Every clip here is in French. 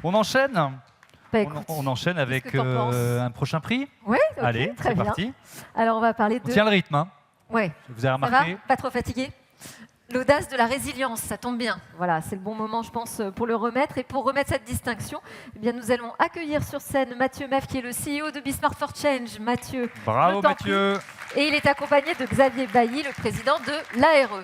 On enchaîne. Écoute, on enchaîne avec qu'est-ce que t'en penses un prochain prix. Oui, okay, allez, très c'est bien. parti. Alors on va parler de... On tient le rythme. Hein. Ouais. Vous avez Ça remarqué? va? Pas trop fatigué? L'audace de la résilience, ça tombe bien. Voilà, c'est le bon moment, je pense, pour le remettre. Et pour remettre cette distinction, eh bien, nous allons accueillir sur scène Mathieu Meff, qui est le CEO de Be Smart for Change. Mathieu. Bravo Mathieu. Et il est accompagné de Xavier Bailly, le président de l'ARE.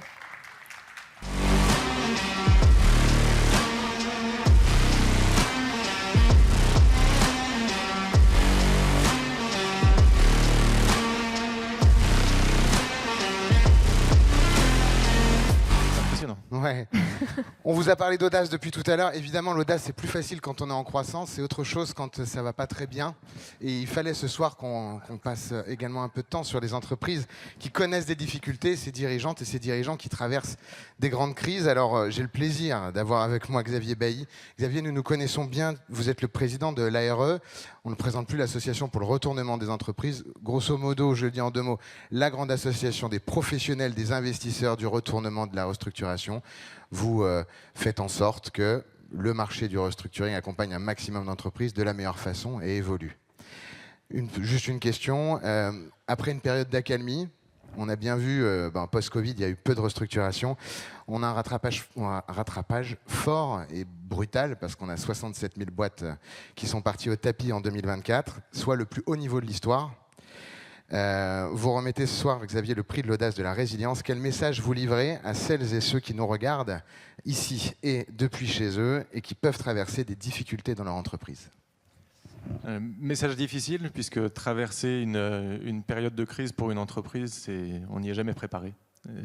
Ouais. On vous a parlé d'audace depuis tout à l'heure. Évidemment, l'audace, c'est plus facile quand on est en croissance. C'est autre chose quand ça va pas très bien. Et il fallait ce soir qu'on passe également un peu de temps sur les entreprises qui connaissent des difficultés, ces dirigeantes et ces dirigeants qui traversent des grandes crises. Alors, j'ai le plaisir d'avoir avec moi Xavier Bailly. Xavier, nous nous connaissons bien. Vous êtes le président de l'ARE. On ne présente plus l'association pour le retournement des entreprises. Grosso modo, je le dis en deux mots, la grande association des professionnels, des investisseurs du retournement de la restructuration. Vous faites en sorte que le marché du restructuring accompagne un maximum d'entreprises de la meilleure façon et évolue. Juste une question. Après une période d'accalmie, on a bien vu, post-Covid, il y a eu peu de restructuration. On a un rattrapage fort et brutal parce qu'on a 67 000 boîtes qui sont parties au tapis en 2024, soit le plus haut niveau de l'histoire. Vous remettez ce soir, Xavier, le prix de l'audace de la résilience. Quel message vous livrez à celles et ceux qui nous regardent ici et depuis chez eux et qui peuvent traverser des difficultés dans leur entreprise? Message difficile, puisque traverser une période de crise pour une entreprise, on n'y est jamais préparé.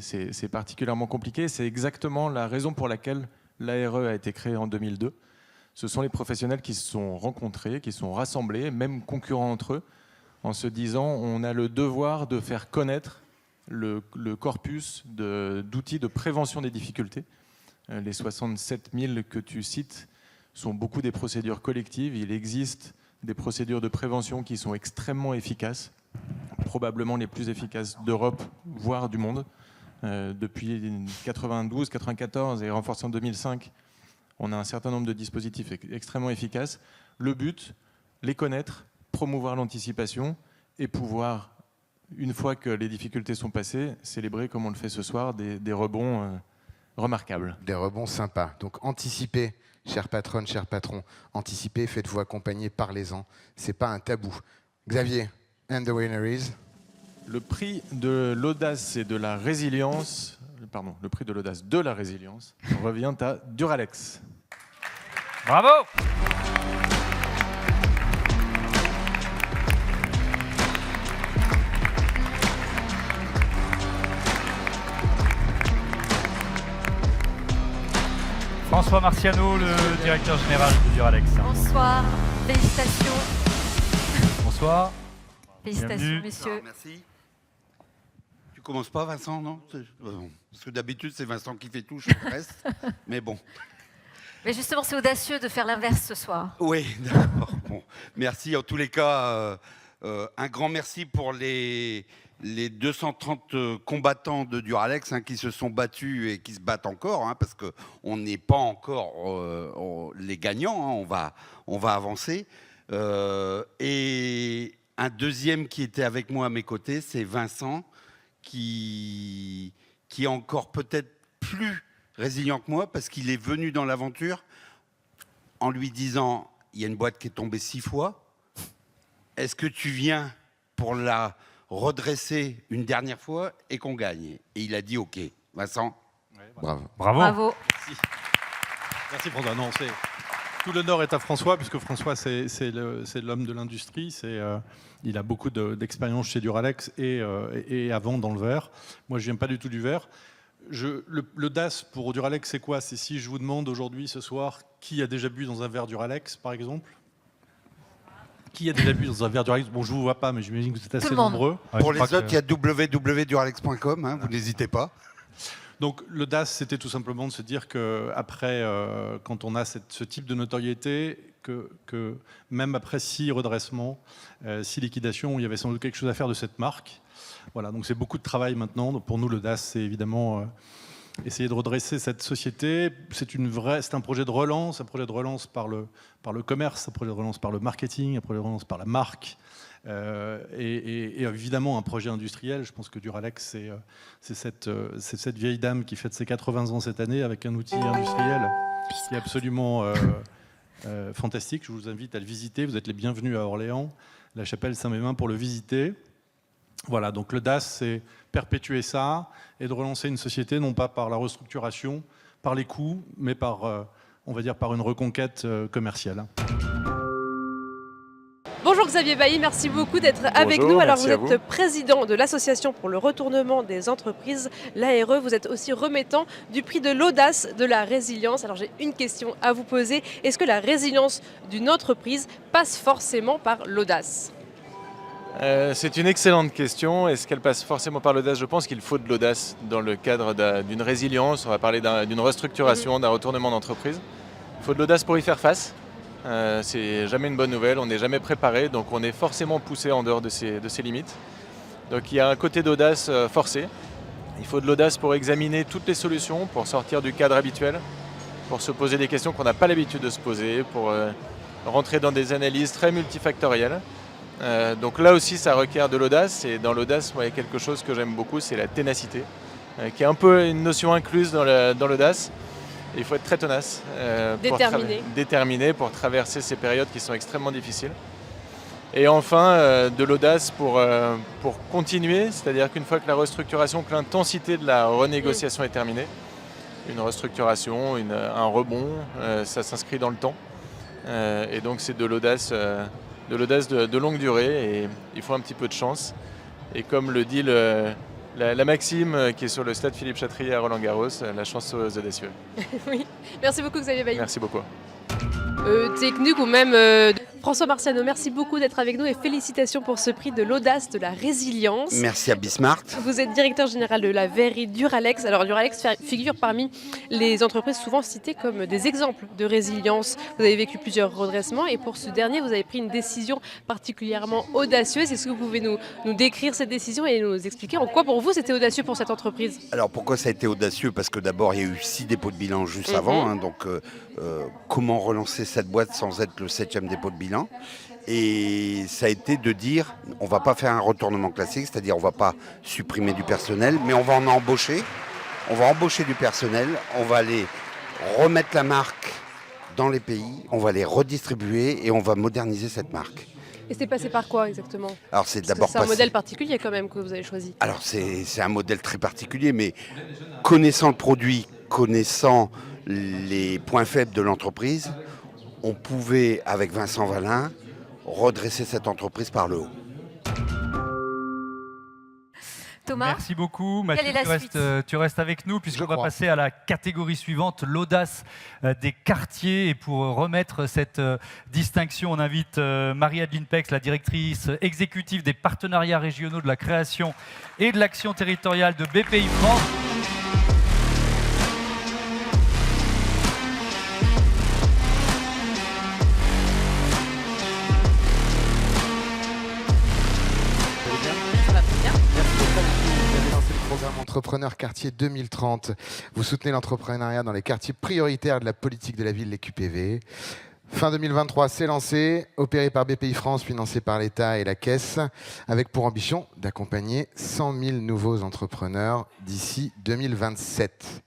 C'est particulièrement compliqué. C'est exactement la raison pour laquelle l'ARE a été créée en 2002. Ce sont les professionnels qui se sont rencontrés, qui se sont rassemblés, même concurrents entre eux, en se disant on a le devoir de faire connaître le corpus d'outils de prévention des difficultés. Les 67 000 que tu cites sont beaucoup des procédures collectives. Il existe des procédures de prévention qui sont extrêmement efficaces, probablement les plus efficaces d'Europe, voire du monde. Depuis 92, 94 et renforcé en 2005, on a un certain nombre de dispositifs extrêmement efficaces. Le but, les connaître, promouvoir l'anticipation et pouvoir, une fois que les difficultés sont passées, célébrer, comme on le fait ce soir, des rebonds remarquables. Des rebonds sympas. Donc anticipez, chère patronne, cher patron, anticipez, faites-vous accompagner, parlez-en. C'est pas un tabou. Xavier, and the winner is? Le prix de l'audace et de la résilience, pardon, le prix de l'audace de la résilience revient à Duralex. Bravo! François Marciano, le directeur général de Duralex. Bonsoir, félicitations. Bonsoir. Félicitations, bienvenue. messieurs. Merci. Tu commences pas, Vincent, non? Parce que d'habitude, c'est Vincent qui fait tout, je reste. Mais bon. Mais justement, c'est audacieux de faire l'inverse ce soir. Oui, d'accord. Bon. Merci. En tous les cas, un grand merci pour les 230 combattants de Duralex qui se sont battus et qui se battent encore, parce qu'on n'est pas encore les gagnants, on va avancer. Et un deuxième qui était avec moi à mes côtés, c'est Vincent, qui est encore peut-être plus résilient que moi, parce qu'il est venu dans l'aventure en lui disant « il y a une boîte qui est tombée 6 fois, est-ce que tu viens pour la redresser une dernière fois et qu'on gagne ?» Et il a dit « ok ». Vincent, Ouais, Bravo. Bravo. Bravo. Merci François. Non, tout l'honneur est à François, puisque François, c'est l'homme de l'industrie. Il a beaucoup d'expérience chez Duralex et avant dans le verre. Moi, je ne viens pas du tout du verre. Le DAS pour Duralex, c'est quoi? C'est si je vous demande aujourd'hui, ce soir, qui a déjà bu dans un verre Duralex, par exemple? Qui a déjà bu dans un verre Duralex? Bon, je ne vous vois pas, mais j'imagine que vous êtes assez nombreux. Ouais, pour je les crois autres, il y a www.duralex.com, vous n'hésitez pas. Donc le DAS, c'était tout simplement de se dire qu'après, quand on a ce type de notoriété, que même après 6 redressements, 6 liquidations, il y avait sans doute quelque chose à faire de cette marque. Voilà, donc c'est beaucoup de travail maintenant. Donc pour nous, le DAS, c'est évidemment essayer de redresser cette société. C'est un projet de relance, par le commerce, un projet de relance par le marketing, un projet de relance par la marque, et évidemment un projet industriel. Je pense que Duralex, c'est cette vieille dame qui fête ses 80 ans cette année avec un outil industriel qui est absolument fantastique. Je vous invite à le visiter. Vous êtes les bienvenus à Orléans, la chapelle Saint-Mémin, pour le visiter. Voilà, donc l'audace, c'est perpétuer ça et de relancer une société, non pas par la restructuration, par les coûts, mais par, on va dire, par une reconquête commerciale. Bonjour Xavier Bailly, merci beaucoup d'être avec nous. Alors vous êtes président de l'Association pour le retournement des entreprises, l'ARE. Vous êtes aussi remettant du prix de l'audace de la résilience. Alors j'ai une question à vous poser. Est-ce que la résilience d'une entreprise passe forcément par l'audace ? C'est une excellente question. Est-ce qu'elle passe forcément par l'audace ? Je pense qu'il faut de l'audace dans le cadre d'une résilience. On va parler d'une restructuration, d'un retournement d'entreprise. Il faut de l'audace pour y faire face. C'est jamais une bonne nouvelle, on n'est jamais préparé, donc on est forcément poussé en dehors de ses limites. Donc il y a un côté d'audace forcé. Il faut de l'audace pour examiner toutes les solutions, pour sortir du cadre habituel, pour se poser des questions qu'on n'a pas l'habitude de se poser, pour rentrer dans des analyses très multifactorielles. Donc là aussi ça requiert de l'audace, et dans l'audace, moi, il y a quelque chose que j'aime beaucoup, c'est la ténacité, qui est un peu une notion incluse dans l'audace. Il faut être très tenace, déterminé pour traverser ces périodes qui sont extrêmement difficiles. Et enfin, de l'audace pour continuer, c'est-à-dire qu'une fois que la restructuration, que l'intensité de la renégociation est terminée, une restructuration, un rebond, ça s'inscrit dans le temps. Et donc c'est de l'audace de longue durée, et il faut un petit peu de chance. Et comme le dit la maxime qui est sur le stade Philippe Chatrier à Roland-Garros, la chance aux audacieux. Oui, merci beaucoup Xavier Bailly. Merci beaucoup. Technique ou même François Marciano, merci beaucoup d'être avec nous et félicitations pour ce prix de l'audace de la résilience. Merci à Bismart. Vous êtes directeur général de la verrerie Duralex. Alors Duralex figure parmi les entreprises souvent citées comme des exemples de résilience. Vous avez vécu plusieurs redressements et pour ce dernier, vous avez pris une décision particulièrement audacieuse. Est-ce que vous pouvez nous décrire cette décision et nous expliquer en quoi pour vous c'était audacieux pour cette entreprise ? Alors pourquoi ça a été audacieux ? Parce que d'abord il y a eu 6 dépôts de bilan juste avant, donc comment relancer cette boîte sans être le 7e dépôt de bilan ? Et ça a été de dire, on ne va pas faire un retournement classique, c'est-à-dire on ne va pas supprimer du personnel, mais on va en embaucher. On va embaucher du personnel, on va aller remettre la marque dans les pays, on va les redistribuer et on va moderniser cette marque. Et c'est passé par quoi exactement ? Alors c'est d'abord un modèle particulier quand même que vous avez choisi. Alors c'est un modèle très particulier, mais connaissant le produit, connaissant les points faibles de l'entreprise, on pouvait, avec Vincent Valin, redresser cette entreprise par le haut. Thomas, merci beaucoup. Mathieu, quelle est la suite ? tu restes avec nous puisqu'on va passer à la catégorie suivante, l'audace des quartiers. Et pour remettre cette distinction, on invite Marie-Adeline Pex, la directrice exécutive des partenariats régionaux de la création et de l'action territoriale de BPI France. Entrepreneur Quartier 2030. Vous soutenez l'entrepreneuriat dans les quartiers prioritaires de la politique de la ville, les QPV. Fin 2023, c'est lancé, opéré par BPI France, financé par l'État et la Caisse, avec pour ambition d'accompagner 100 000 nouveaux entrepreneurs d'ici 2027.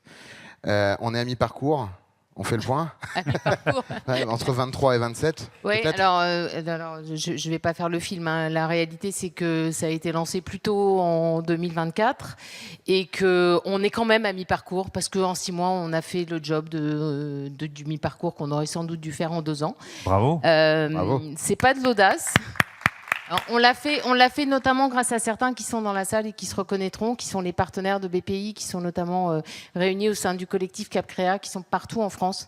On est à mi-parcours. On fait le point. Ouais, entre 23 et 27. Oui, alors je ne vais pas faire le film. Hein. La réalité, c'est que ça a été lancé plus tôt en 2024 et qu'on est quand même à mi-parcours parce qu'en 6 mois, on a fait le job du mi-parcours qu'on aurait sans doute dû faire en 2 ans. Bravo. Bravo. C'est pas de l'audace. Alors, on l'a fait notamment grâce à certains qui sont dans la salle et qui se reconnaîtront, qui sont les partenaires de BPI, qui sont notamment réunis au sein du collectif Cap Créa, qui sont partout en France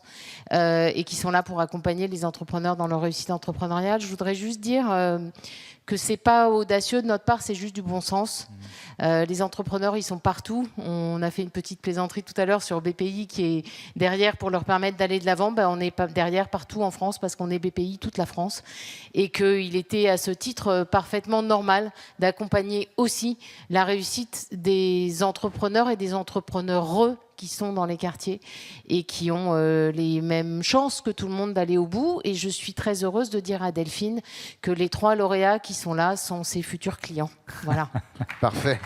et qui sont là pour accompagner les entrepreneurs dans leur réussite entrepreneuriale. Je voudrais juste dire que c'est pas audacieux de notre part, c'est juste du bon sens. Les entrepreneurs, ils sont partout. On a fait une petite plaisanterie tout à l'heure sur BPI qui est derrière pour leur permettre d'aller de l'avant. On est derrière partout en France parce qu'on est BPI, toute la France. Et qu'il était à ce titre parfaitement normal d'accompagner aussi la réussite des entrepreneurs et des entrepreneureux qui sont dans les quartiers et qui ont les mêmes chances que tout le monde d'aller au bout. Et je suis très heureuse de dire à Delphine que les 3 lauréats qui sont là sont ses futurs clients. Voilà. Parfait.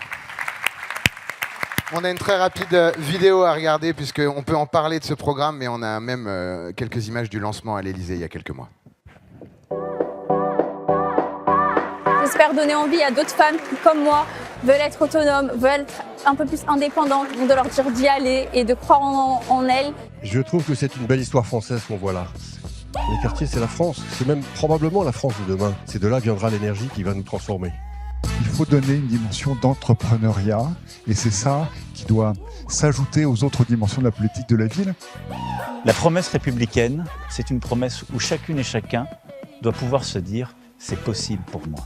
On a une très rapide vidéo à regarder puisqu'on peut en parler de ce programme, mais on a même quelques images du lancement à l'Élysée il y a quelques mois. J'espère donner envie à d'autres femmes qui, comme moi, veulent être autonomes, veulent être un peu plus indépendantes, de leur dire d'y aller et de croire en elles. Je trouve que c'est une belle histoire française qu'on voit là. Les quartiers, c'est la France. C'est même probablement la France de demain. C'est de là viendra l'énergie qui va nous transformer. Il faut donner une dimension d'entrepreneuriat et c'est ça qui doit s'ajouter aux autres dimensions de la politique de la ville. La promesse républicaine, c'est une promesse où chacune et chacun doit pouvoir se dire « c'est possible pour moi ».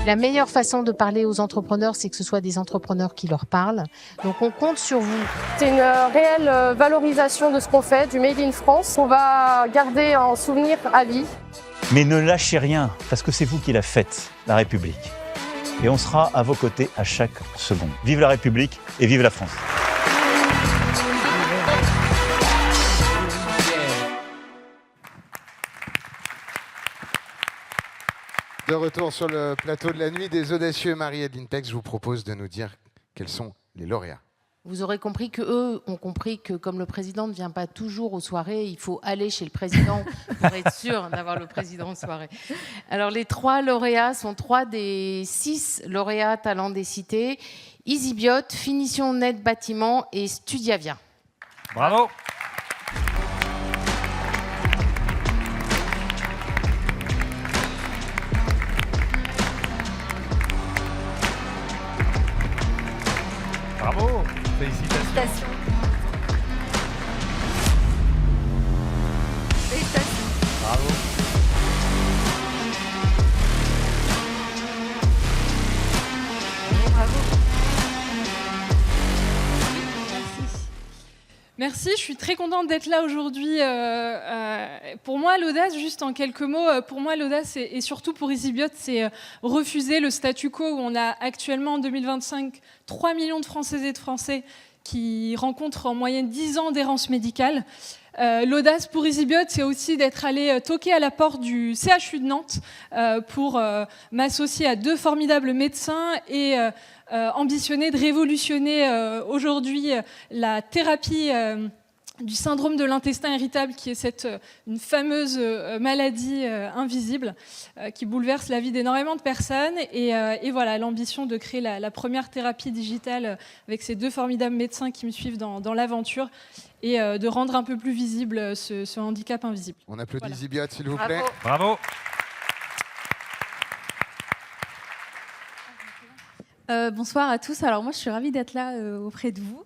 La meilleure façon de parler aux entrepreneurs, c'est que ce soit des entrepreneurs qui leur parlent. Donc on compte sur vous. C'est une réelle valorisation de ce qu'on fait, du Made in France. On va garder en souvenir à vie. Mais ne lâchez rien, parce que c'est vous qui la faites, la République. Et on sera à vos côtés à chaque seconde. Vive la République et vive la France. De retour sur le plateau de la nuit des audacieux, Marie-Ève Lindpex, je vous propose de nous dire quels sont les lauréats. Vous aurez compris qu'eux ont compris que comme le président ne vient pas toujours aux soirées, il faut aller chez le président pour être sûr d'avoir le président aux soirées. Alors les 3 lauréats sont 3 des 6 lauréats talents des cités. EasyBiot, Finition Net Bâtiment et Studiavia. Bravo. Bravo. Félicitations. Félicitations. Bravo. Bravo. Merci, je suis très contente d'être là aujourd'hui. Pour moi, l'audace, juste en quelques mots, pour moi, l'audace et surtout pour EasyBiot, c'est refuser le statu quo où on a actuellement en 2025 3 millions de Françaises et de Français qui rencontrent en moyenne 10 ans d'errance médicale. L'audace pour EasyBiot, c'est aussi d'être allé toquer à la porte du CHU de Nantes pour m'associer à 2 formidables médecins et ambitionner de révolutionner aujourd'hui la thérapie du syndrome de l'intestin irritable, qui est une fameuse maladie invisible qui bouleverse la vie d'énormément de personnes. Et voilà, l'ambition de créer la première thérapie digitale avec ces 2 formidables médecins qui me suivent dans l'aventure et de rendre un peu plus visible ce handicap invisible. On applaudit Voilà. EasyBiot, s'il vous plaît. Bravo. Bonsoir à tous. Alors moi, je suis ravie d'être là auprès de vous.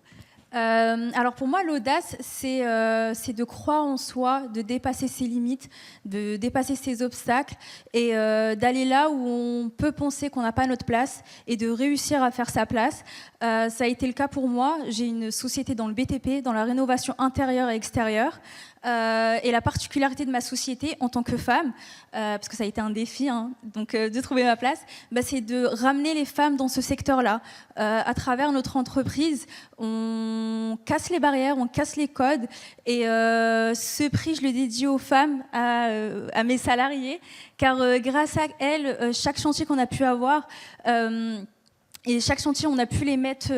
Alors pour moi, l'audace, c'est de croire en soi, de dépasser ses limites, de dépasser ses obstacles et d'aller là où on peut penser qu'on n'a pas notre place et de réussir à faire sa place. Ça a été le cas pour moi. J'ai une société dans le BTP, dans la rénovation intérieure et extérieure. Et la particularité de ma société en tant que femme, parce que ça a été un défi, donc de trouver ma place, c'est de ramener les femmes dans ce secteur-là. À travers notre entreprise, on casse les barrières, on casse les codes. Et ce prix, je le dédie aux femmes, à mes salariés, car grâce à elles, chaque chantier qu'on a pu avoir... et chaque chantier, on a pu les mettre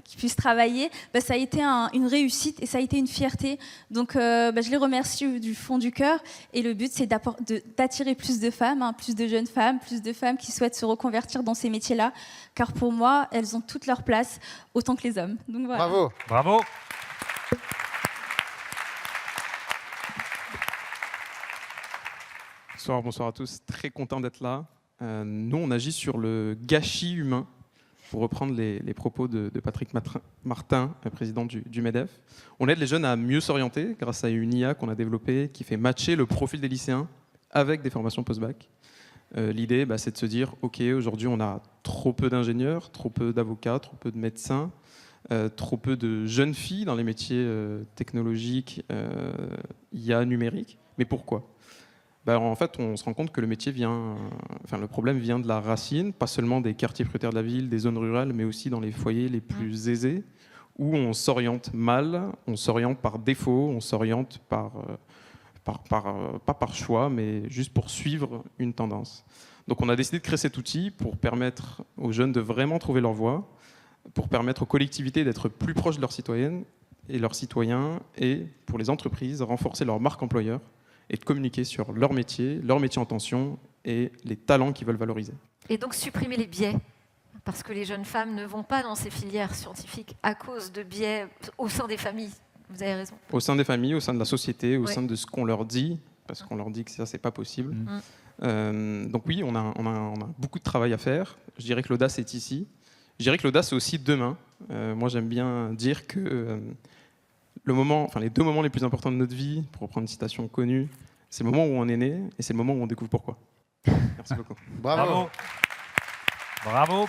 qu'ils puissent travailler. Ça a été une réussite et ça a été une fierté. Donc, je les remercie du fond du cœur. Et le but, c'est d'attirer plus de femmes, plus de jeunes femmes, plus de femmes qui souhaitent se reconvertir dans ces métiers-là. Car pour moi, elles ont toute leur place, autant que les hommes. Donc, voilà. Bravo. Bravo. Bonsoir à tous. Très content d'être là. Nous, on agit sur le gâchis humain, pour reprendre les propos de Patrick Martin, président du MEDEF. On aide les jeunes à mieux s'orienter grâce à une IA qu'on a développée qui fait matcher le profil des lycéens avec des formations post-bac. L'idée, c'est de se dire, OK, aujourd'hui, on a trop peu d'ingénieurs, trop peu d'avocats, trop peu de médecins, trop peu de jeunes filles dans les métiers technologiques, IA, numérique. Mais pourquoi ? En fait, on se rend compte que le problème vient de la racine, pas seulement des quartiers prioritaires de la ville, des zones rurales, mais aussi dans les foyers les plus aisés, où on s'oriente mal, on s'oriente par défaut, on s'oriente pas par choix, mais juste pour suivre une tendance. Donc on a décidé de créer cet outil pour permettre aux jeunes de vraiment trouver leur voie, pour permettre aux collectivités d'être plus proches de leurs citoyennes et leurs citoyens, et pour les entreprises, renforcer leur marque employeur et de communiquer sur leur métier en tension et les talents qu'ils veulent valoriser. Et donc supprimer les biais, parce que les jeunes femmes ne vont pas dans ces filières scientifiques à cause de biais au sein des familles. Vous avez raison. Au sein des familles, au sein de la société, au Ouais. sein de ce qu'on leur dit, parce qu'on leur dit que ça, c'est pas possible. Donc oui, on a beaucoup de travail à faire. Je dirais que l'audace est ici. Je dirais que l'audace, c'est aussi demain. Moi, j'aime bien dire que les 2 moments les plus importants de notre vie, pour reprendre une citation connue, c'est le moment où on est né et c'est le moment où on découvre pourquoi. Merci beaucoup. Bravo. Bravo.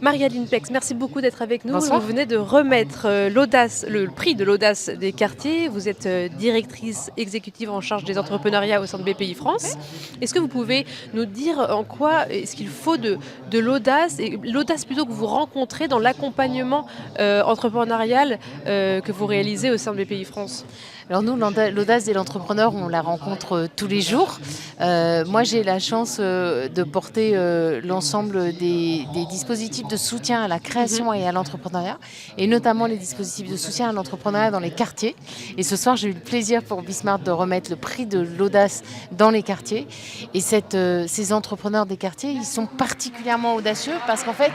Marie-Adeline Pex, merci beaucoup d'être avec nous. Bonsoir. Vous venez de remettre le prix de l'audace des quartiers. Vous êtes directrice exécutive en charge des entrepreneuriats au sein de BPI France. Est-ce que vous pouvez nous dire en quoi est-ce qu'il faut de l'audace, et l'audace plutôt que vous rencontrez dans l'accompagnement entrepreneurial que vous réalisez au sein de BPI France? Alors nous, l'audace de l'entrepreneur, on la rencontre tous les jours. Moi, j'ai la chance de porter l'ensemble des dispositifs de soutien à la création et à l'entrepreneuriat, et notamment les dispositifs de soutien à l'entrepreneuriat dans les quartiers. Et ce soir, j'ai eu le plaisir pour Bismart de remettre le prix de l'audace dans les quartiers. Et ces entrepreneurs des quartiers, ils sont particulièrement audacieux parce qu'en fait,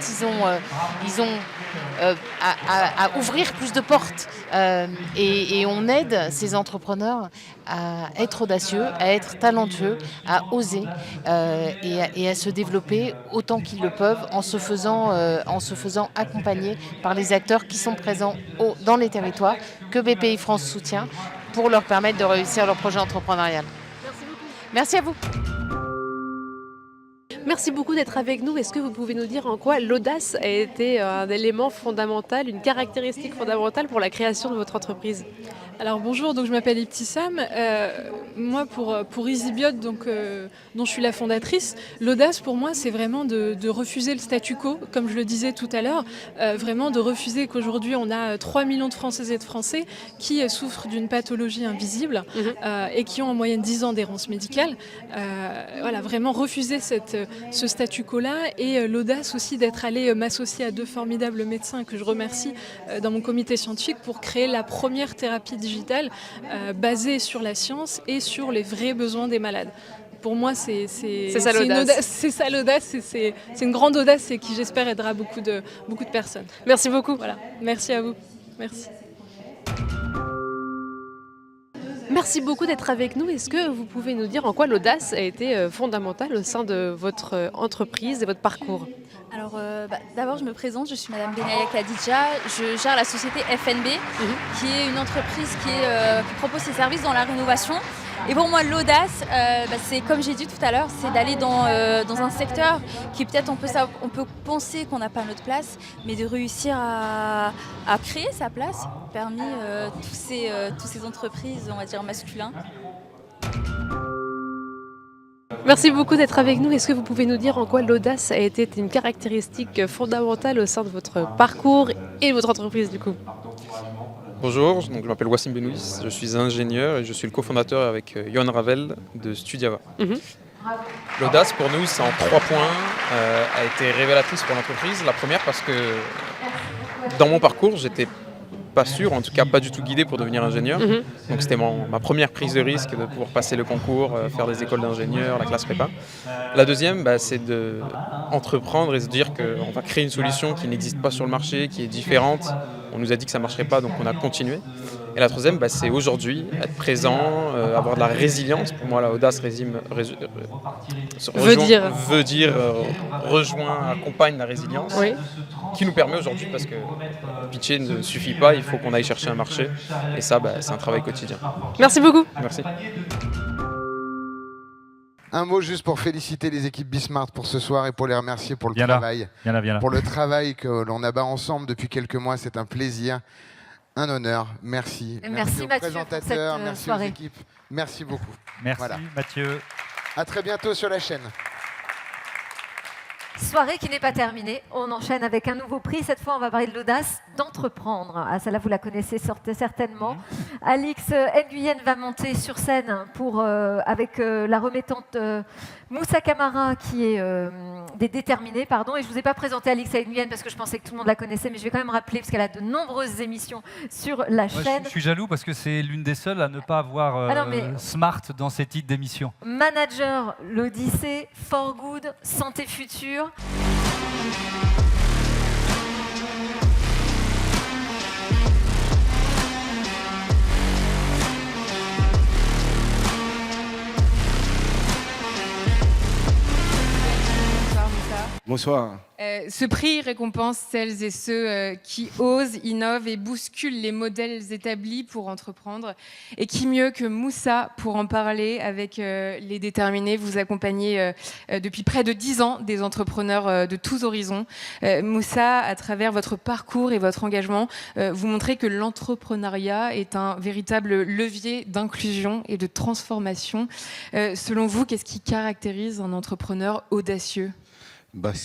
ils ont à ouvrir plus de portes. Et on aide ces entrepreneurs à être audacieux, à être talentueux, à oser et à se développer autant qu'ils le peuvent en se faisant accompagner par les acteurs qui sont présents dans les territoires que BPI France soutient pour leur permettre de réussir leur projet entrepreneurial. Merci à vous. Merci beaucoup d'être avec nous. Est-ce que vous pouvez nous dire en quoi l'audace a été un élément fondamental, une caractéristique fondamentale pour la création de votre entreprise? Alors bonjour, donc je m'appelle Ibtissam. Moi pour EasyBiot, dont je suis la fondatrice, l'audace pour moi c'est vraiment de refuser le statu quo, comme je le disais tout à l'heure, vraiment de refuser qu'aujourd'hui on a 3 millions de Françaises et de Français qui souffrent d'une pathologie invisible et qui ont en moyenne 10 ans d'errance médicale. Voilà, vraiment refuser ce statu quo-là, et l'audace aussi d'être allée m'associer à 2 formidables médecins que je remercie dans mon comité scientifique pour créer la première thérapie digitale basée sur la science et sur les vrais besoins des malades. Pour moi, c'est ça l'audace. C'est ça l'audace, et c'est une grande audace et qui, j'espère, aidera beaucoup de personnes. Merci beaucoup. Voilà. Merci à vous. Merci. Merci beaucoup d'être avec nous. Est-ce que vous pouvez nous dire en quoi l'audace a été fondamentale au sein de votre entreprise et votre parcours? Alors, d'abord, je me présente, je suis Madame Benaya Khadija, je gère la société FNB, qui est une entreprise qui propose ses services dans la rénovation. Et pour moi, l'audace, c'est comme j'ai dit tout à l'heure, c'est d'aller dans un secteur qui peut-être on peut penser qu'on n'a pas notre place, mais de réussir à créer sa place parmi tous ces entreprises, on va dire masculins. Merci beaucoup d'être avec nous. Est-ce que vous pouvez nous dire en quoi l'audace a été une caractéristique fondamentale au sein de votre parcours et de votre entreprise du coup? Bonjour, donc je m'appelle Wassim Benouis, je suis ingénieur et je suis le cofondateur avec Yohan Ravel de Studiava. L'audace pour nous, c'est en 3 points, a été révélatrice pour l'entreprise. La première parce que dans mon parcours, j'étais pas sûr, en tout cas pas du tout guidé pour devenir ingénieur. Donc c'était ma première prise de risque de pouvoir passer le concours, faire des écoles d'ingénieurs, la classe prépa. La deuxième, c'est d'entreprendre et se dire qu'on va créer une solution qui n'existe pas sur le marché, qui est différente. On nous a dit que ça ne marcherait pas, donc on a continué. Et la troisième, c'est aujourd'hui, être présent, avoir de la résilience. Pour moi, l'audace veut dire rejoint, accompagne la résilience, qui nous permet aujourd'hui, parce que pitcher ne suffit pas, il faut qu'on aille chercher un marché. Et ça, c'est un travail quotidien. Merci beaucoup. Merci. Un mot juste pour féliciter les équipes Bismart pour ce soir et pour les remercier pour le travail. Viens là. Pour le travail que l'on abat ensemble depuis quelques mois, c'est un plaisir, un honneur. Merci. Merci aux Mathieu présentateurs, pour cette merci soirée. aux équipes. Merci beaucoup. Merci Mathieu. À très bientôt sur la chaîne. Soirée qui n'est pas terminée. On enchaîne avec un nouveau prix. Cette fois, on va parler de l'audace d'entreprendre. Ah, celle-là, vous la connaissez certainement. Alix Nguyen va monter sur scène avec la remettante Moussa Camara, qui est des Déterminés. Pardon. Et je ne vous ai pas présenté Alix Nguyen parce que je pensais que tout le monde la connaissait, mais je vais quand même rappeler parce qu'elle a de nombreuses émissions sur la chaîne. Je suis jaloux parce que c'est l'une des seules à ne pas avoir Smart dans ses titres d'émission. Manager, l'Odyssée, For Good, Santé Future. Bonsoir. Ce prix récompense celles et ceux qui osent, innovent et bousculent les modèles établis pour entreprendre. Et qui mieux que Moussa pour en parler avec les Déterminés. Vous accompagnez depuis près de 10 ans des entrepreneurs de tous horizons. Moussa, à travers votre parcours et votre engagement, vous montrez que l'entrepreneuriat est un véritable levier d'inclusion et de transformation. Selon vous, qu'est-ce qui caractérise un entrepreneur audacieux ?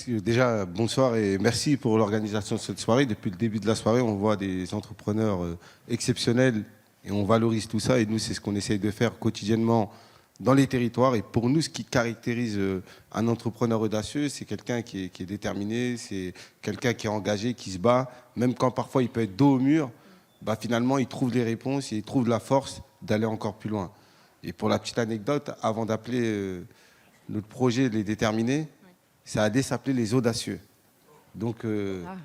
Déjà, bonsoir et merci pour l'organisation de cette soirée. Depuis le début de la soirée, on voit des entrepreneurs exceptionnels et on valorise tout ça. Et nous, c'est ce qu'on essaye de faire quotidiennement dans les territoires. Et pour nous, ce qui caractérise un entrepreneur audacieux, c'est quelqu'un qui est déterminé, c'est quelqu'un qui est engagé, qui se bat. Même quand parfois il peut être dos au mur, finalement, il trouve des réponses et il trouve la force d'aller encore plus loin. Et pour la petite anecdote, avant d'appeler notre projet Les Déterminés, ça a s'appeler Les Audacieux. Donc,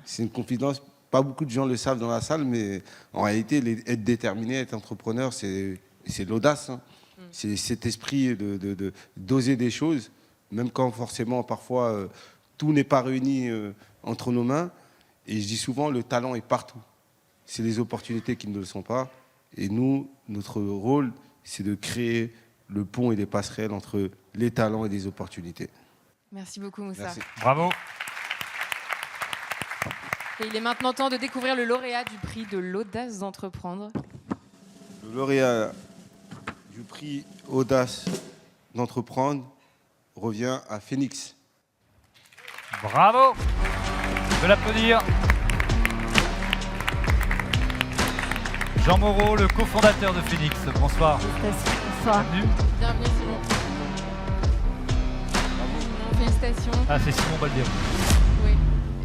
c'est une confidence. Pas beaucoup de gens le savent dans la salle, mais en réalité, être déterminé, être entrepreneur, c'est l'audace. Hein. C'est cet esprit d'oser des choses, même quand forcément, parfois, tout n'est pas réuni entre nos mains. Et je dis souvent, le talent est partout. C'est les opportunités qui ne le sont pas. Et nous, notre rôle, c'est de créer le pont et les passerelles entre les talents et les opportunités. Merci beaucoup, Moussa. Merci. Bravo. Et il est maintenant temps de découvrir le lauréat du prix de l'audace d'entreprendre. Le lauréat du prix Audace d'entreprendre revient à Phoenix. Bravo. Je vais l'applaudir. Jean Moreau, le cofondateur de Phoenix. Bonsoir. Bonsoir. Bienvenue. Bienvenue, Simon. Félicitations. Ah, c'est Simon Baldiero. Oui.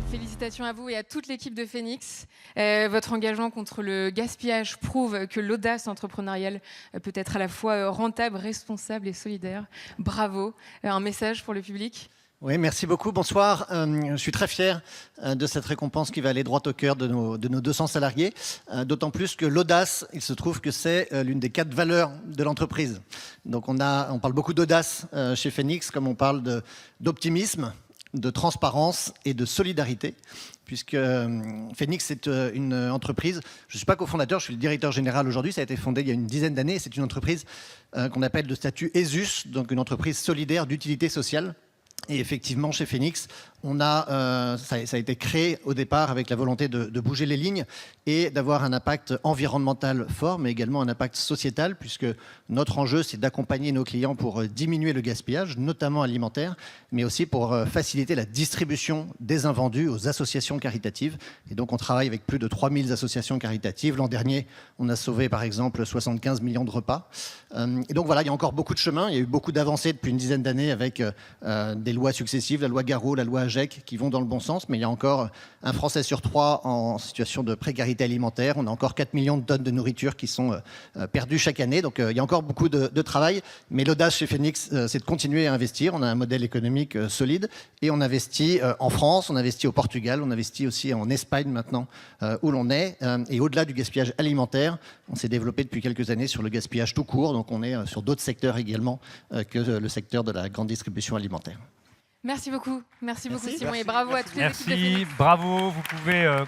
Félicitations à vous et à toute l'équipe de Phoenix. Votre engagement contre le gaspillage prouve que l'audace entrepreneuriale peut être à la fois rentable, responsable et solidaire. Bravo. Un message pour le public ? Oui, merci beaucoup. Bonsoir. Je suis très fier de cette récompense qui va aller droit au cœur de nos 200 salariés. D'autant plus que l'audace, il se trouve que c'est l'une des 4 valeurs de l'entreprise. Donc on parle beaucoup d'audace chez Phoenix, comme on parle d'optimisme, de transparence et de solidarité. Puisque Phoenix est une entreprise, je ne suis pas cofondateur, je suis le directeur général aujourd'hui, ça a été fondé il y a une dizaine d'années. C'est une entreprise qu'on appelle de statut ESUS, donc une entreprise solidaire d'utilité sociale. Et effectivement, chez Phoenix, ça a été créé au départ avec la volonté de bouger les lignes et d'avoir un impact environnemental fort, mais également un impact sociétal, puisque notre enjeu, c'est d'accompagner nos clients pour diminuer le gaspillage, notamment alimentaire, mais aussi pour faciliter la distribution des invendus aux associations caritatives. Et donc, on travaille avec plus de 3000 associations caritatives. L'an dernier, on a sauvé, par exemple, 75 millions de repas. Et donc, voilà, il y a encore beaucoup de chemin. Il y a eu beaucoup d'avancées depuis une dizaine d'années avec des lois successives, la loi Garot, la loi AGEC, qui vont dans le bon sens, mais il y a encore un Français sur 3 en situation de précarité alimentaire. On a encore 4 millions de tonnes de nourriture qui sont perdues chaque année. Donc il y a encore beaucoup de travail, mais l'audace chez Phoenix, c'est de continuer à investir. On a un modèle économique solide et on investit en France, on investit au Portugal, on investit aussi en Espagne maintenant, où l'on est. Et au-delà du gaspillage alimentaire, on s'est développé depuis quelques années sur le gaspillage tout court. Donc on est sur d'autres secteurs également que le secteur de la grande distribution alimentaire. Merci beaucoup. Merci beaucoup, Simon, et bravo à toutes les équipes de Phoenix. Merci, bravo. Vous pouvez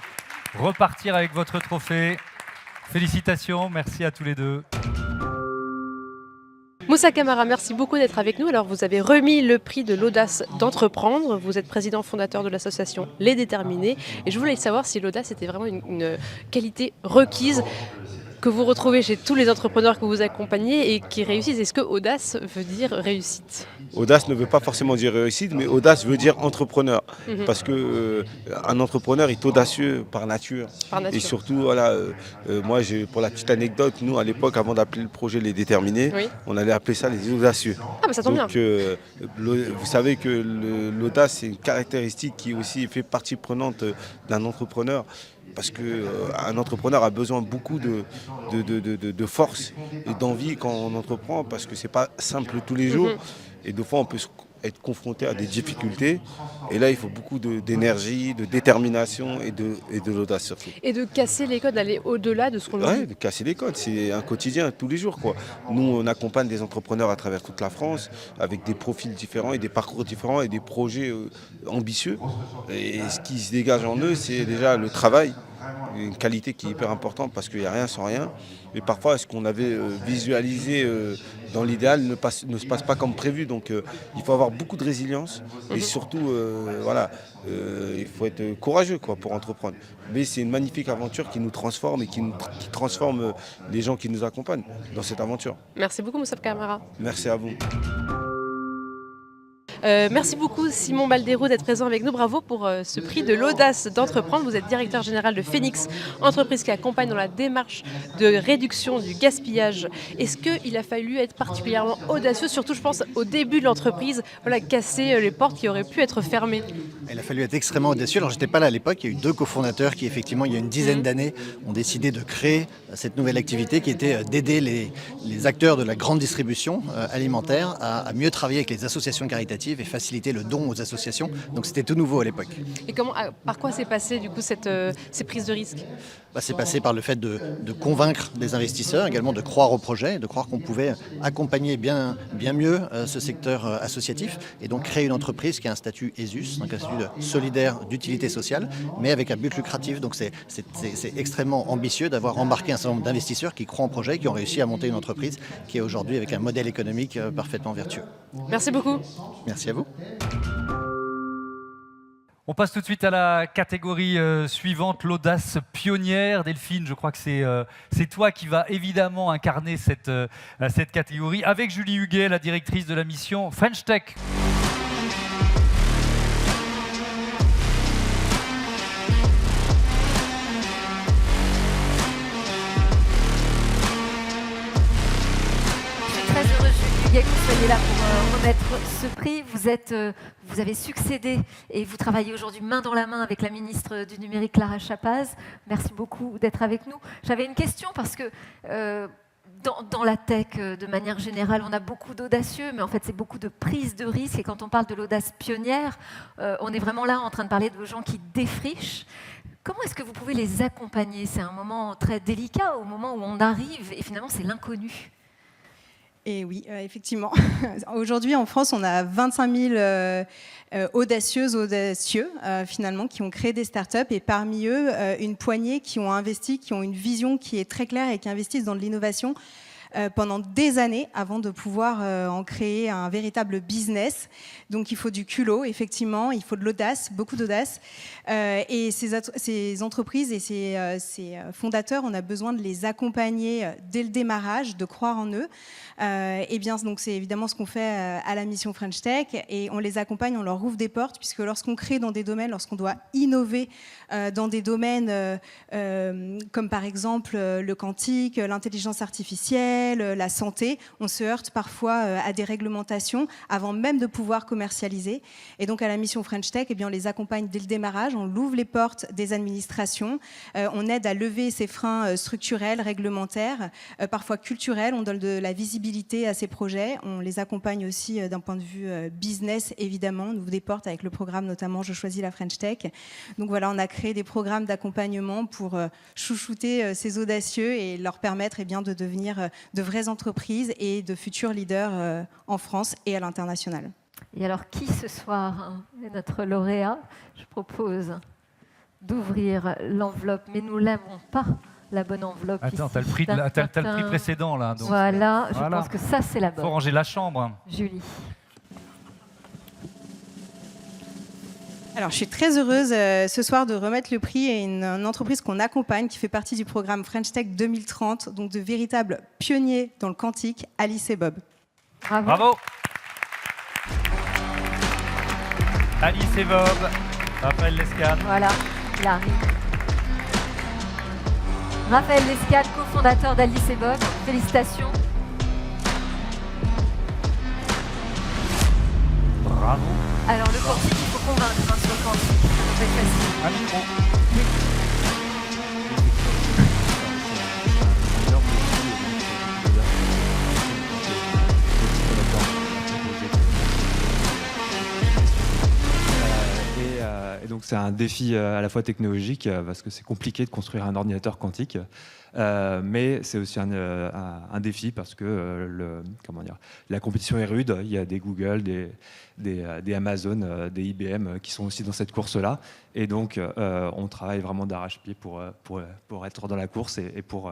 repartir avec votre trophée. Félicitations, merci à tous les deux. Moussa Camara, merci beaucoup d'être avec nous. Alors, vous avez remis le prix de l'audace d'entreprendre. Vous êtes président fondateur de l'association Les Déterminés. Et je voulais savoir si l'audace était vraiment une qualité requise que vous retrouvez chez tous les entrepreneurs que vous accompagnez et qui réussissent. Est-ce que audace veut dire réussite? Audace ne veut pas forcément dire réussite, mais audace veut dire entrepreneur. Parce que un entrepreneur est audacieux par nature. Et surtout, voilà, moi, pour la petite anecdote, nous, à l'époque, avant d'appeler le projet Les Déterminés, on allait appeler ça les audacieux. Ah, bah ça tombe bien. Vous savez que l'audace, c'est une caractéristique qui aussi fait partie prenante d'un entrepreneur. Parce qu'un entrepreneur a besoin beaucoup de force et d'envie quand on entreprend, parce que c'est pas simple tous les jours. Et des fois, on peut être confronté à des difficultés. Et là, il faut beaucoup d'énergie, de détermination et de l'audace surtout. Et de casser les codes, d'aller au-delà de ce qu'on Oui, de casser les codes. C'est un quotidien tous les jours, quoi. Nous, on accompagne des entrepreneurs à travers toute la France avec des profils différents et des parcours différents et des projets ambitieux. Et ce qui se dégage en eux, c'est déjà le travail. Une qualité qui est hyper importante parce qu'il n'y a rien sans rien. Mais parfois, ce qu'on avait visualisé dans l'idéal ne se passe pas comme prévu. Donc, il faut avoir beaucoup de résilience et surtout, il faut être courageux pour entreprendre. Mais c'est une magnifique aventure qui nous transforme et qui transforme les gens qui nous accompagnent dans cette aventure. Merci beaucoup, Moussa Camara. Merci à vous. Merci beaucoup Simon Baldero d'être présent avec nous. Bravo pour ce prix de l'audace d'entreprendre. Vous êtes directeur général de Phoenix, entreprise qui accompagne dans la démarche de réduction du gaspillage. Est-ce qu'il a fallu être particulièrement audacieux, surtout je pense au début de l'entreprise, casser les portes qui auraient pu être fermées? Il a fallu être extrêmement audacieux. Alors j'étais pas là à l'époque, il y a eu 2 cofondateurs qui effectivement il y a une dizaine d'années ont décidé de créer cette nouvelle activité qui était d'aider les acteurs de la grande distribution alimentaire à mieux travailler avec les associations caritatives et faciliter le don aux associations. Donc c'était tout nouveau à l'époque. Et par quoi s'est passé du coup ces prises de risques? C'est passé par le fait de convaincre des investisseurs, également de croire au projet, de croire qu'on pouvait accompagner bien mieux ce secteur associatif et donc créer une entreprise qui a un statut ESUS, donc un statut solidaire d'utilité sociale, mais avec un but lucratif. Donc c'est extrêmement ambitieux d'avoir embarqué un certain nombre d'investisseurs qui croient en projet, qui ont réussi à monter une entreprise qui est aujourd'hui avec un modèle économique parfaitement vertueux. Merci beaucoup. Merci à vous. On passe tout de suite à la catégorie suivante, l'audace pionnière. Delphine, je crois que c'est toi qui vas évidemment incarner cette catégorie avec Julie Huguet, la directrice de la mission French Tech. Que vous soyez là pour remettre ce prix. Vous avez succédé et vous travaillez aujourd'hui main dans la main avec la ministre du Numérique, Clara Chapaz. Merci beaucoup d'être avec nous. J'avais une question parce que dans la tech, de manière générale, on a beaucoup d'audacieux, mais en fait, c'est beaucoup de prise de risque. Et quand on parle de l'audace pionnière, on est vraiment là en train de parler de gens qui défrichent. Comment est-ce que vous pouvez les accompagner? C'est un moment très délicat, au moment où on arrive et finalement, c'est l'inconnu. Et oui, effectivement. Aujourd'hui, en France, on a 25 000 audacieux, finalement, qui ont créé des startups. Et parmi eux, une poignée qui ont investi, qui ont une vision qui est très claire et qui investissent dans de l'innovation pendant des années avant de pouvoir en créer un véritable business. Donc il faut du culot, effectivement, il faut de l'audace, beaucoup d'audace. Et ces entreprises et ces fondateurs, on a besoin de les accompagner dès le démarrage, de croire en eux. Et bien, donc c'est évidemment ce qu'on fait à la mission French Tech, et on les accompagne, on leur ouvre des portes, puisque lorsqu'on crée dans des domaines, lorsqu'on doit innover dans des domaines comme par exemple le quantique, l'intelligence artificielle, la santé, on se heurte parfois à des réglementations avant même de pouvoir commercialiser. Et donc à la mission French Tech, eh bien, on les accompagne dès le démarrage, on ouvre les portes des administrations, on aide à lever ces freins structurels, réglementaires, parfois culturels, on donne de la visibilité à ces projets, on les accompagne aussi d'un point de vue business, évidemment, on ouvre des portes avec le programme notamment Je choisis la French Tech. Donc voilà, on a créé des programmes d'accompagnement pour chouchouter ces audacieux et leur permettre eh bien, de devenir de vraies entreprises et de futurs leaders en France et à l'international. Et alors, qui ce soir est notre lauréat? Je propose d'ouvrir l'enveloppe, mais nous n'avons pas la bonne enveloppe. Attends, ici. t'as le prix précédent là. Donc voilà, je pense que ça c'est la bonne. Faut ranger la chambre. Julie. Alors, je suis très heureuse ce soir de remettre le prix à une entreprise qu'on accompagne, qui fait partie du programme French Tech 2030, donc de véritables pionniers dans le quantique, Alice et Bob. Bravo. Bravo. Alice et Bob, Raphaël Lescane. Voilà, il arrive. Raphaël Lescane, cofondateur d'Alice et Bob. Félicitations. Bravo. Alors, le quantique, il faut convaincre sur le quantique. Ça va être facile. Un micro. Et donc c'est un défi à la fois technologique parce que c'est compliqué de construire un ordinateur quantique, mais c'est aussi un défi parce que la compétition est rude. Il y a des Google, des Amazon, des IBM qui sont aussi dans cette course-là, et donc on travaille vraiment d'arrache-pied pour être dans la course et pour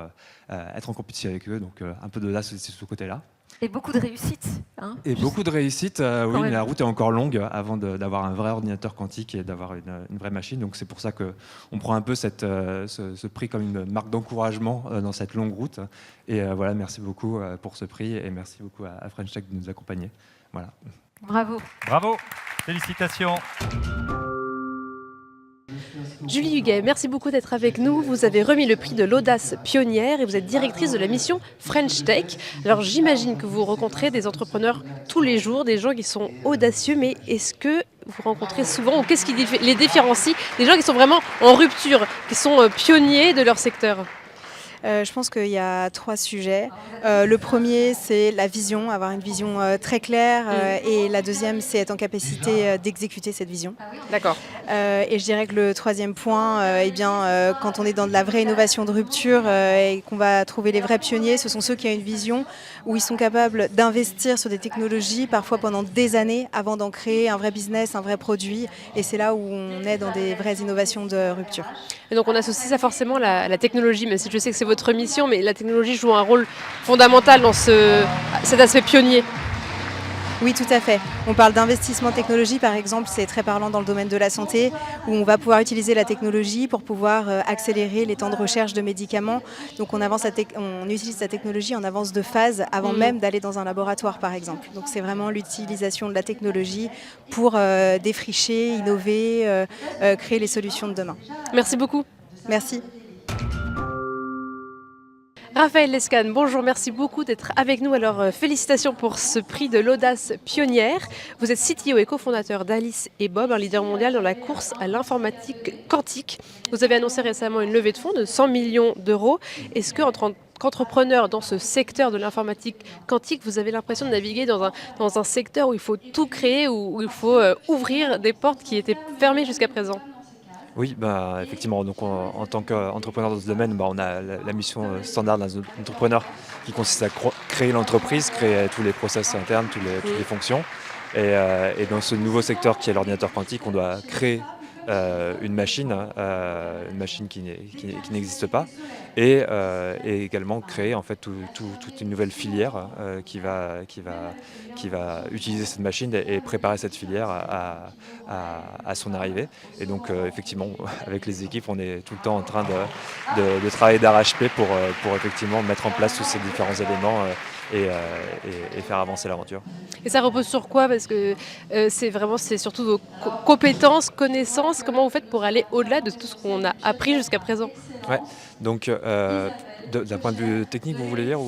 être en compétition avec eux. Donc un peu d'audace aussi de ce côté-là. Et beaucoup de réussite. Hein, et beaucoup de réussite, oui, même. mais la route est encore longue avant d'avoir un vrai ordinateur quantique et d'avoir une vraie machine. Donc c'est pour ça qu'on prend un peu ce prix comme une marque d'encouragement dans cette longue route. Et voilà, merci beaucoup pour ce prix et merci beaucoup à French Tech de nous accompagner. Voilà. Bravo. Bravo. Félicitations. Julie Huguet, merci beaucoup d'être avec nous. Vous avez remis le prix de l'audace pionnière et vous êtes directrice de la mission French Tech. Alors j'imagine que vous rencontrez des entrepreneurs tous les jours, des gens qui sont audacieux, mais est-ce que vous rencontrez souvent, ou qu'est-ce qui les différencie des gens qui sont vraiment en rupture, qui sont pionniers de leur secteur ? Je pense qu'il y a 3 sujets. Le premier, c'est la vision, avoir une vision très claire. Et la deuxième, c'est être en capacité d'exécuter cette vision. D'accord. Et je dirais que le troisième point, quand on est dans de la vraie innovation de rupture et qu'on va trouver les vrais pionniers, ce sont ceux qui ont une vision où ils sont capables d'investir sur des technologies, parfois pendant des années, avant d'en créer un vrai business, un vrai produit. Et c'est là où on est dans des vraies innovations de rupture. Et donc on associe ça forcément à la technologie, même si je sais que c'est votre mission, mais la technologie joue un rôle fondamental dans cet aspect pionnier. Oui, tout à fait. On parle d'investissement technologie, par exemple, c'est très parlant dans le domaine de la santé, où on va pouvoir utiliser la technologie pour pouvoir accélérer les temps de recherche de médicaments. Donc on utilise la technologie en avance de phase avant même d'aller dans un laboratoire, par exemple. Donc c'est vraiment l'utilisation de la technologie pour défricher, innover, créer les solutions de demain. Merci beaucoup. Merci. Raphaël Lescane, bonjour, merci beaucoup d'être avec nous. Alors, félicitations pour ce prix de l'audace pionnière. Vous êtes CTO et cofondateur d'Alice et Bob, un leader mondial dans la course à l'informatique quantique. Vous avez annoncé récemment une levée de fonds de 100 millions d'euros. Est-ce que, en tant qu'entrepreneur dans ce secteur de l'informatique quantique, vous avez l'impression de naviguer dans un secteur où il faut tout créer, où il faut ouvrir des portes qui étaient fermées jusqu'à présent ? Oui, effectivement. Donc, en tant qu'entrepreneur dans ce domaine, on a la mission standard d'un entrepreneur qui consiste à créer l'entreprise, créer tous les process internes, toutes les fonctions. Et dans ce nouveau secteur qui est l'ordinateur quantique, on doit créer une machine qui n'existe pas, et également créer en fait toute une nouvelle filière qui va utiliser cette machine et préparer cette filière à son arrivée. Et donc effectivement, avec les équipes, on est tout le temps en train de travailler d'arrache-pied pour effectivement mettre en place tous ces différents éléments et faire avancer l'aventure. Et ça repose sur quoi ? Parce que c'est surtout vos compétences, connaissances. Comment vous faites pour aller au-delà de tout ce qu'on a appris jusqu'à présent ? Ouais. Donc d'un point de vue technique, vous voulez dire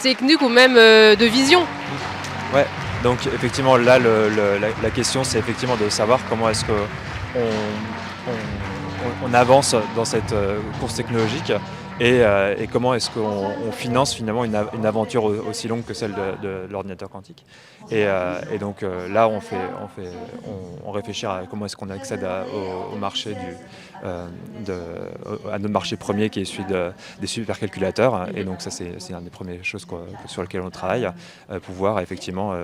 technique ou même de vision. Ouais. Donc effectivement, là, la question, c'est effectivement de savoir comment est-ce que on avance dans cette course technologique. Et comment est-ce qu'on finance finalement une aventure aussi longue que celle de l'ordinateur quantique. Et donc là, on réfléchit à comment est-ce qu'on accède au marché à notre marché premier, qui est celui des supercalculateurs. Et donc ça, c'est une des premières choses sur lesquelles on travaille, pour pouvoir effectivement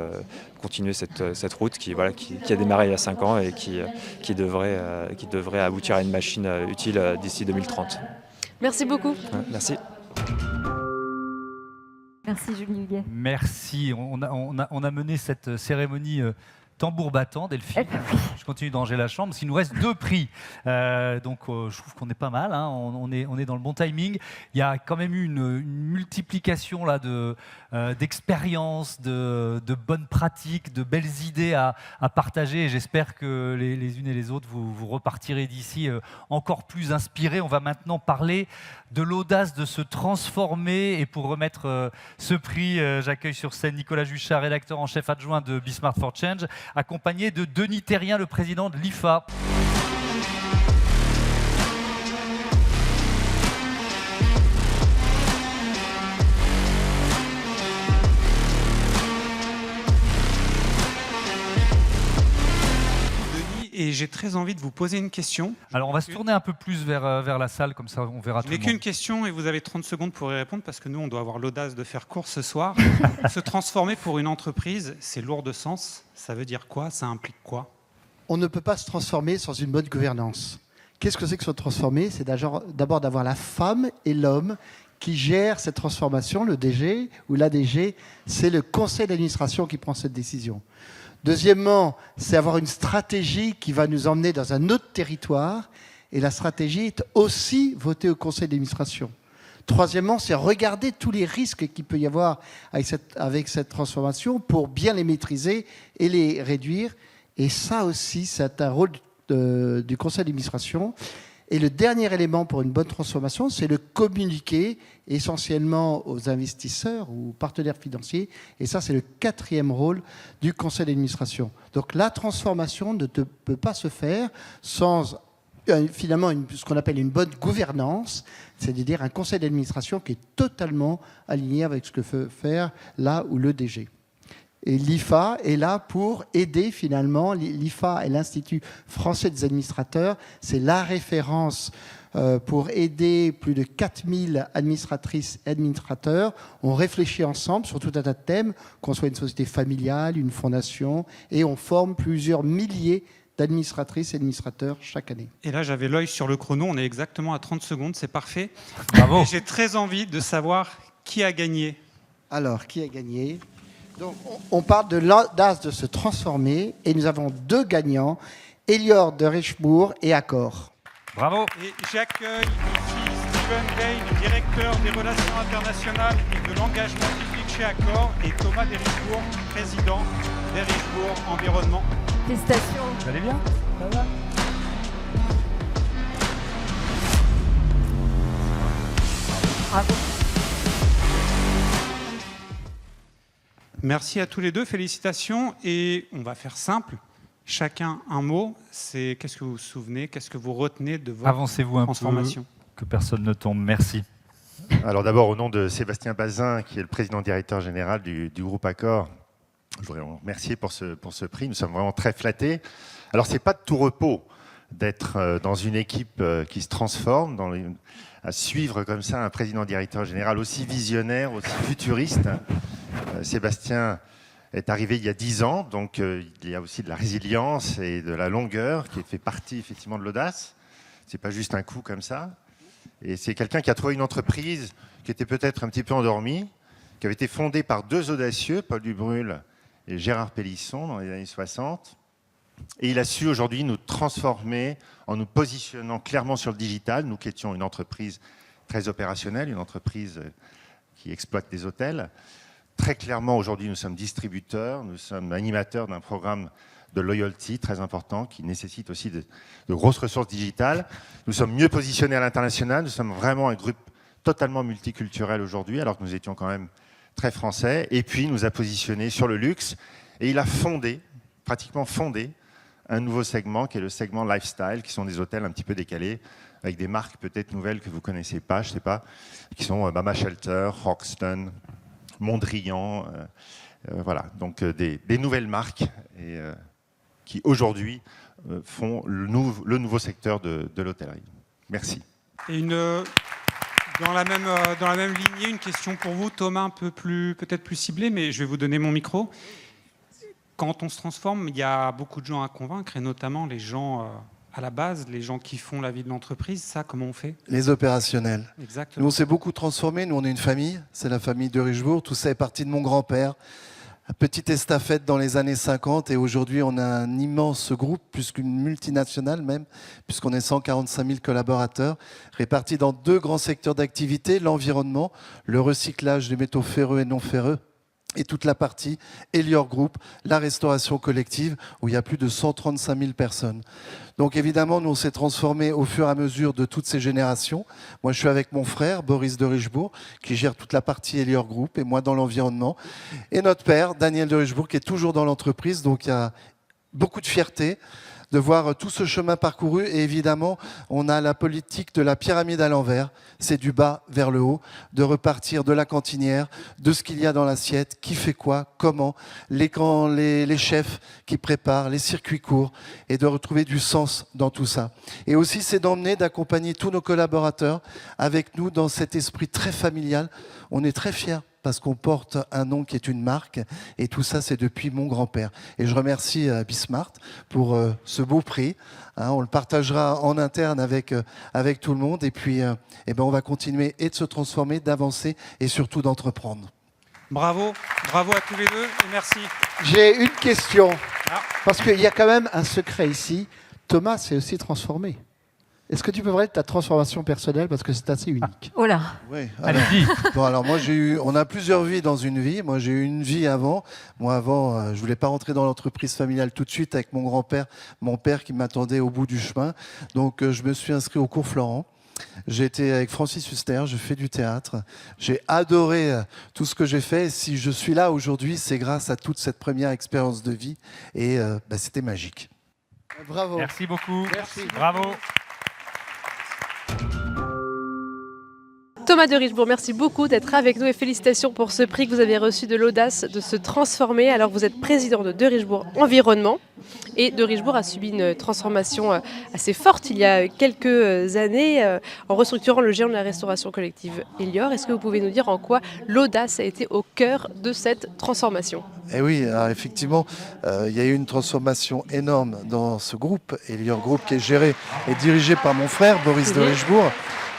continuer cette route qui a démarré il y a 5 ans et qui devrait aboutir à une machine utile d'ici 2030. Merci beaucoup. Merci. Merci Julie Huguet. Merci. On a mené cette cérémonie tambour battant, Delphine. Je continue de ranger la chambre. S'il nous reste 2 prix, donc je trouve qu'on est pas mal. Hein. On est dans le bon timing. Il y a quand même eu une multiplication là d'expériences, de bonnes pratiques, de belles idées à partager. Et j'espère que les unes et les autres, vous repartirez d'ici encore plus inspirés. On va maintenant parler de l'audace de se transformer. Et pour remettre ce prix, j'accueille sur scène Nicolas Juchat, rédacteur en chef adjoint de Be Smart for Change, accompagné de Denis Terrien, le président de l'IFA. Et j'ai très envie de vous poser une question. Alors on va se tourner un peu plus vers la salle, comme ça on verra tout le Je monde. n'ai qu'une question et vous avez 30 secondes pour y répondre parce que nous on doit avoir l'audace de faire court ce soir. Se transformer pour une entreprise, c'est lourd de sens. Ça veut dire quoi? Ça implique quoi? On ne peut pas se transformer sans une bonne gouvernance. Qu'est-ce que c'est que se transformer? C'est d'abord d'avoir la femme et l'homme qui gèrent cette transformation. Le DG ou l'ADG, c'est le conseil d'administration qui prend cette décision. Deuxièmement, c'est avoir une stratégie qui va nous emmener dans un autre territoire. Et la stratégie est aussi votée au conseil d'administration. Troisièmement, c'est regarder tous les risques qu'il peut y avoir avec cette transformation pour bien les maîtriser et les réduire. Et ça aussi, c'est un rôle du conseil d'administration. Et le dernier élément pour une bonne transformation, c'est le communiquer essentiellement aux investisseurs ou partenaires financiers. Et ça, c'est le 4e rôle du conseil d'administration. Donc la transformation ne peut pas se faire sans finalement ce qu'on appelle une bonne gouvernance, c'est-à-dire un conseil d'administration qui est totalement aligné avec ce que veut faire là ou le DG. Et l'IFA est là pour aider finalement. L'IFA est l'Institut français des administrateurs. C'est la référence pour aider plus de 4000 administratrices et administrateurs. On réfléchit ensemble sur tout un tas de thèmes, qu'on soit une société familiale, une fondation, et on forme plusieurs milliers d'administratrices et administrateurs chaque année. Et là, j'avais l'œil sur le chrono. On est exactement à 30 secondes. C'est parfait. Bravo. Et j'ai très envie de savoir qui a gagné. Alors, qui a gagné? Donc, on parle de l'audace de se transformer et nous avons 2 gagnants, Elior de Richebourg et Accor. Bravo. Et j'accueille ici Steven Gay, directeur des relations internationales et de l'engagement public chez Accor, et Thomas Derichebourg, président d'Erichebourg Environnement. Félicitations. Vous allez bien? Ça va? Bravo. Merci à tous les deux, félicitations. Et on va faire simple. Chacun un mot. C'est qu'est-ce que vous vous souvenez, qu'est-ce que vous retenez de votre Avancez-vous un transformation peu, que personne ne tombe. Merci. Alors d'abord, au nom de Sébastien Bazin, qui est le président directeur général du groupe Accor, je voudrais vous remercier pour ce prix. Nous sommes vraiment très flattés. Alors, ce n'est pas de tout repos d'être dans une équipe qui se transforme, à suivre comme ça un président directeur général aussi visionnaire, aussi futuriste. Sébastien est arrivé il y a 10 ans, donc il y a aussi de la résilience et de la longueur qui fait partie effectivement de l'audace. Ce n'est pas juste un coup comme ça. Et c'est quelqu'un qui a trouvé une entreprise qui était peut-être un petit peu endormie, qui avait été fondée par 2 audacieux, Paul Dubrul et Gérard Pélisson, dans les années 60. Et il a su aujourd'hui nous transformer en nous positionnant clairement sur le digital. Nous qui étions une entreprise très opérationnelle, une entreprise qui exploite des hôtels. Très clairement, aujourd'hui, nous sommes distributeurs, nous sommes animateurs d'un programme de loyalty très important qui nécessite aussi de grosses ressources digitales. Nous sommes mieux positionnés à l'international. Nous sommes vraiment un groupe totalement multiculturel aujourd'hui, alors que nous étions quand même très français. Et puis, il nous a positionnés sur le luxe. Et il a pratiquement fondé, un nouveau segment qui est le segment lifestyle, qui sont des hôtels un petit peu décalés, avec des marques peut-être nouvelles que vous ne connaissez pas, je ne sais pas, qui sont Mama Shelter, Hoxton, Mondrian, voilà, donc des nouvelles marques et, qui aujourd'hui font le nouveau secteur de l'hôtellerie. Merci. Et dans la même lignée, une question pour vous, Thomas, un peu peut-être plus ciblée, mais je vais vous donner mon micro. Quand on se transforme, il y a beaucoup de gens à convaincre, et notamment les gens à la base, les gens qui font la vie de l'entreprise. Ça, comment on fait? Les opérationnels. Exactement. Nous, on s'est beaucoup transformé. Nous, on est une famille. C'est la famille de Richebourg. Tout ça est parti de mon grand-père. Petite estafette dans les années 50 et aujourd'hui on a un immense groupe, plus qu'une multinationale même, puisqu'on est 145 000 collaborateurs, répartis dans 2 grands secteurs d'activité, l'environnement, le recyclage des métaux ferreux et non ferreux, et toute la partie Elior Group, la restauration collective, où il y a plus de 135 000 personnes. Donc évidemment, nous on s'est transformés au fur et à mesure de toutes ces générations. Moi, je suis avec mon frère, Boris de Richebourg, qui gère toute la partie Elior Group, et moi dans l'environnement. Et notre père, Daniel de Richebourg, qui est toujours dans l'entreprise, donc il y a beaucoup de fierté de voir tout ce chemin parcouru. Et évidemment, on a la politique de la pyramide à l'envers. C'est du bas vers le haut, de repartir de la cantinière, de ce qu'il y a dans l'assiette, qui fait quoi, comment, les chefs qui préparent, les circuits courts, et de retrouver du sens dans tout ça. Et aussi, c'est d'emmener, d'accompagner tous nos collaborateurs avec nous dans cet esprit très familial. On est très fiers parce qu'on porte un nom qui est une marque, et tout ça, c'est depuis mon grand-père. Et je remercie Bismart pour ce beau prix. Hein, on le partagera en interne avec tout le monde, et puis on va continuer et de se transformer, d'avancer, et surtout d'entreprendre. Bravo, bravo à tous les deux, et merci. J'ai une question, parce qu'il y a quand même un secret ici. Thomas s'est aussi transformé. Est-ce que tu peux parler de ta transformation personnelle, parce que c'est assez unique? Oh là. Oui. Allez-y. Bon, alors moi on a plusieurs vies dans une vie. Moi j'ai eu une vie avant. Moi avant, je voulais pas rentrer dans l'entreprise familiale tout de suite avec mon grand-père, mon père qui m'attendait au bout du chemin. Donc je me suis inscrit au cours Florent. J'ai été avec Francis Huster, je fais du théâtre. J'ai adoré tout ce que j'ai fait. Et si je suis là aujourd'hui, c'est grâce à toute cette première expérience de vie. Et c'était magique. Bravo. Merci beaucoup. Merci. Bravo. Thomas de Richebourg, merci beaucoup d'être avec nous et félicitations pour ce prix que vous avez reçu de l'audace de se transformer. Alors vous êtes président de Richebourg Environnement et de Richebourg a subi une transformation assez forte il y a quelques années en restructurant le géant de la restauration collective Elior. Est-ce que vous pouvez nous dire en quoi l'audace a été au cœur de cette transformation? Eh oui, alors effectivement, il y a eu une transformation énorme dans ce groupe, Elior Group, qui est géré et dirigé par mon frère Boris de Richebourg,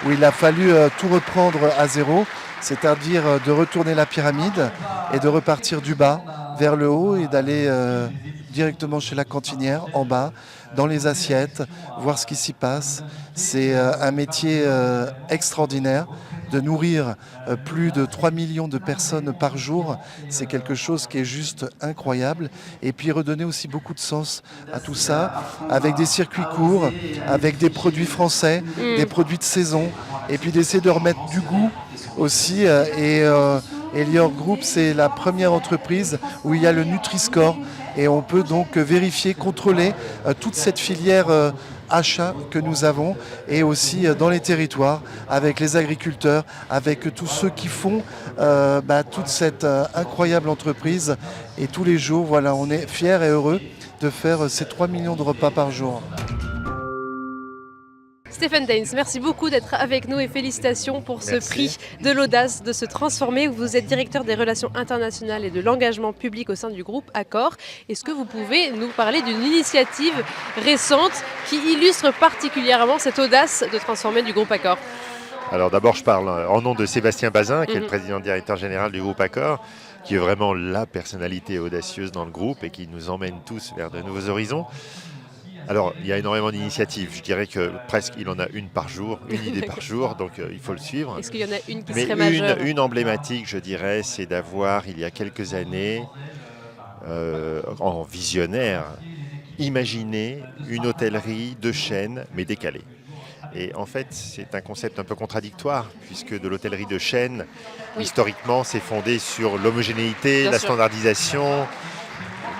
où il a fallu tout reprendre à zéro, c'est-à-dire de retourner la pyramide et de repartir du bas vers le haut et d'aller directement chez la cantinière, en bas, dans les assiettes, voir ce qui s'y passe. C'est un métier extraordinaire. De nourrir plus de 3 millions de personnes par jour, c'est quelque chose qui est juste incroyable. Et puis redonner aussi beaucoup de sens à tout ça, avec des circuits courts, avec des produits français, des produits de saison, et puis d'essayer de remettre du goût aussi. Elior Group, c'est la première entreprise où il y a le Nutri-Score, et on peut donc vérifier, contrôler toute cette filière achat que nous avons, et aussi dans les territoires avec les agriculteurs, avec tous ceux qui font toute cette incroyable entreprise. Et tous les jours, voilà, on est fiers et heureux de faire ces 3 millions de repas par jour. Stéphane Daines, merci beaucoup d'être avec nous et félicitations pour ce prix de l'audace de se transformer. Vous êtes directeur des relations internationales et de l'engagement public au sein du groupe Accor. Est-ce que vous pouvez nous parler d'une initiative récente qui illustre particulièrement cette audace de transformer du groupe Accor? Alors d'abord, je parle en nom de Sébastien Bazin, qui est le président directeur général du groupe Accor, qui est vraiment la personnalité audacieuse dans le groupe et qui nous emmène tous vers de nouveaux horizons. Alors, il y a énormément d'initiatives. Je dirais que presque il en a une par jour, une idée par jour, donc il faut le suivre. Est-ce qu'il y en a une qui serait majeure? Une emblématique, je dirais, c'est d'avoir, il y a quelques années, en visionnaire, imaginé une hôtellerie de chaîne, mais décalée. Et en fait, c'est un concept un peu contradictoire, puisque de l'hôtellerie de chaîne, historiquement, c'est fondé sur l'homogénéité, la standardisation,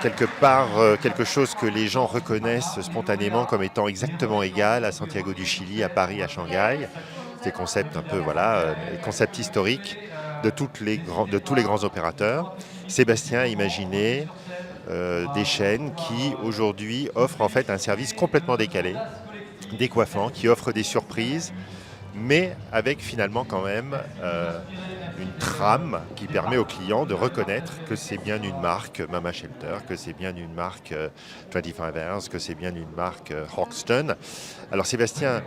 quelque part quelque chose que les gens reconnaissent spontanément comme étant exactement égal à Santiago du Chili, à Paris, à Shanghai. C'est des concepts un peu, concepts historiques de tous les grands opérateurs. Sébastien a imaginé des chaînes qui aujourd'hui offrent en fait un service complètement décalé, décoiffant, qui offrent des surprises, mais avec finalement quand même une trame qui permet aux clients de reconnaître que c'est bien une marque Mama Shelter, que c'est bien une marque 25 Hours, que c'est bien une marque Hoxton. Alors Sébastien,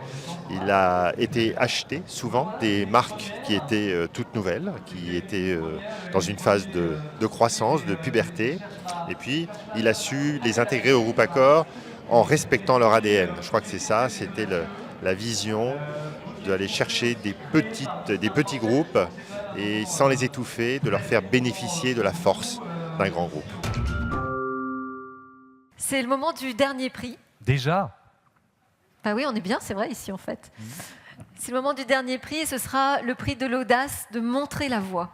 il a été acheté souvent des marques qui étaient toutes nouvelles, qui étaient dans une phase de croissance, de puberté, et puis il a su les intégrer au groupe Accor en respectant leur ADN. Je crois que c'est ça, c'était la vision d'aller chercher des petits groupes et sans les étouffer, de leur faire bénéficier de la force d'un grand groupe. C'est le moment du dernier prix. Déjà ? Bah oui, on est bien, c'est vrai, ici en fait. C'est le moment du dernier prix et ce sera le prix de l'audace de montrer la voie.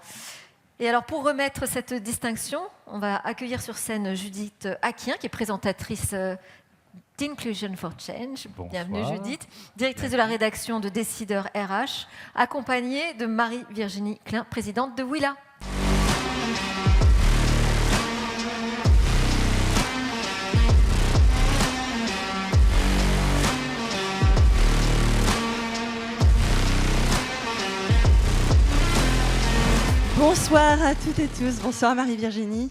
Et alors pour remettre cette distinction, on va accueillir sur scène Judith Aquien, qui est présentatrice d'Inclusion for Change. Bonsoir. Bienvenue Judith, directrice de la rédaction de Décideurs RH, accompagnée de Marie-Virginie Klein, présidente de Willa. Bonsoir à toutes et tous, bonsoir Marie-Virginie.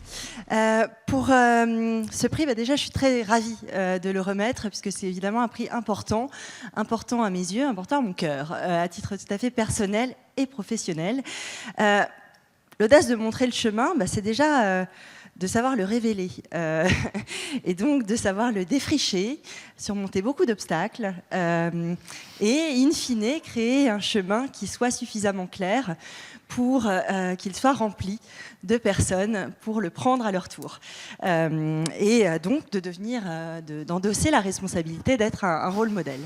Pour ce prix, déjà je suis très ravie de le remettre puisque c'est évidemment un prix important à mes yeux, important à mon cœur, à titre tout à fait personnel et professionnel. L'audace de montrer le chemin, c'est déjà de savoir le révéler et donc de savoir le défricher, surmonter beaucoup d'obstacles et in fine créer un chemin qui soit suffisamment clair pour qu'il soit rempli de personnes pour le prendre à leur tour. Et donc de devenir, d'endosser la responsabilité d'être un rôle modèle.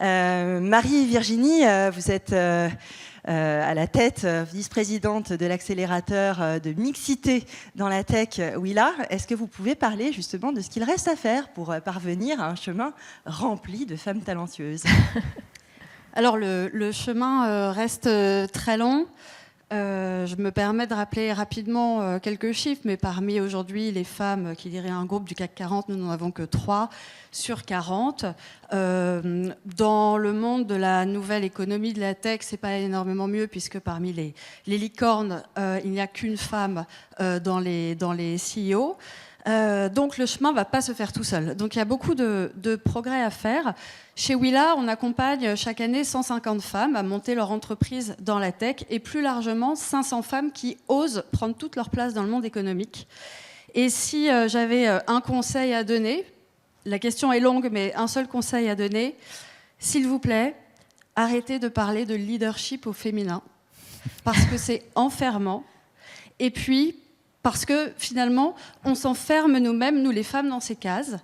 Marie-Virginie, vous êtes à la tête, vice-présidente de l'accélérateur de mixité dans la tech Willa. Est-ce que vous pouvez parler justement de ce qu'il reste à faire pour parvenir à un chemin rempli de femmes talentueuses? Alors le chemin reste très long. Je me permets de rappeler rapidement quelques chiffres, mais parmi aujourd'hui les femmes qui diraient un groupe du CAC 40, nous n'en avons que 3 sur 40. Dans le monde de la nouvelle économie de la tech, c'est pas énormément mieux puisque parmi les licornes, il n'y a qu'une femme dans les CEO. Donc le chemin ne va pas se faire tout seul. Donc il y a beaucoup de progrès à faire. Chez Willa, on accompagne chaque année 150 femmes à monter leur entreprise dans la tech et plus largement 500 femmes qui osent prendre toute leur place dans le monde économique. Et si j'avais un conseil à donner, la question est longue, mais un seul conseil à donner, s'il vous plaît, arrêtez de parler de leadership au féminin parce que c'est enfermant. Et puis, parce que finalement, on s'enferme nous-mêmes, nous les femmes, dans ces cases.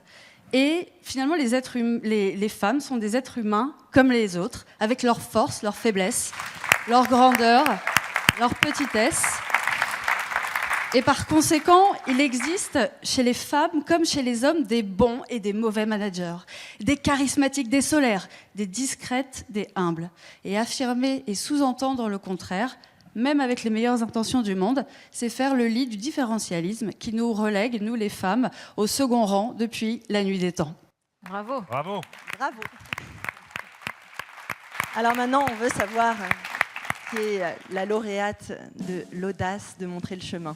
Et finalement, les femmes sont des êtres humains comme les autres, avec leurs forces, leurs faiblesses, leur grandeur, leur petitesse. Et par conséquent, il existe chez les femmes comme chez les hommes des bons et des mauvais managers, des charismatiques, des solaires, des discrètes, des humbles. Et affirmer et sous-entendre le contraire, même avec les meilleures intentions du monde, c'est faire le lit du différentialisme qui nous relègue, nous les femmes, au second rang depuis la nuit des temps. Bravo. Bravo. Bravo. Alors maintenant, on veut savoir qui est la lauréate de l'audace de montrer le chemin.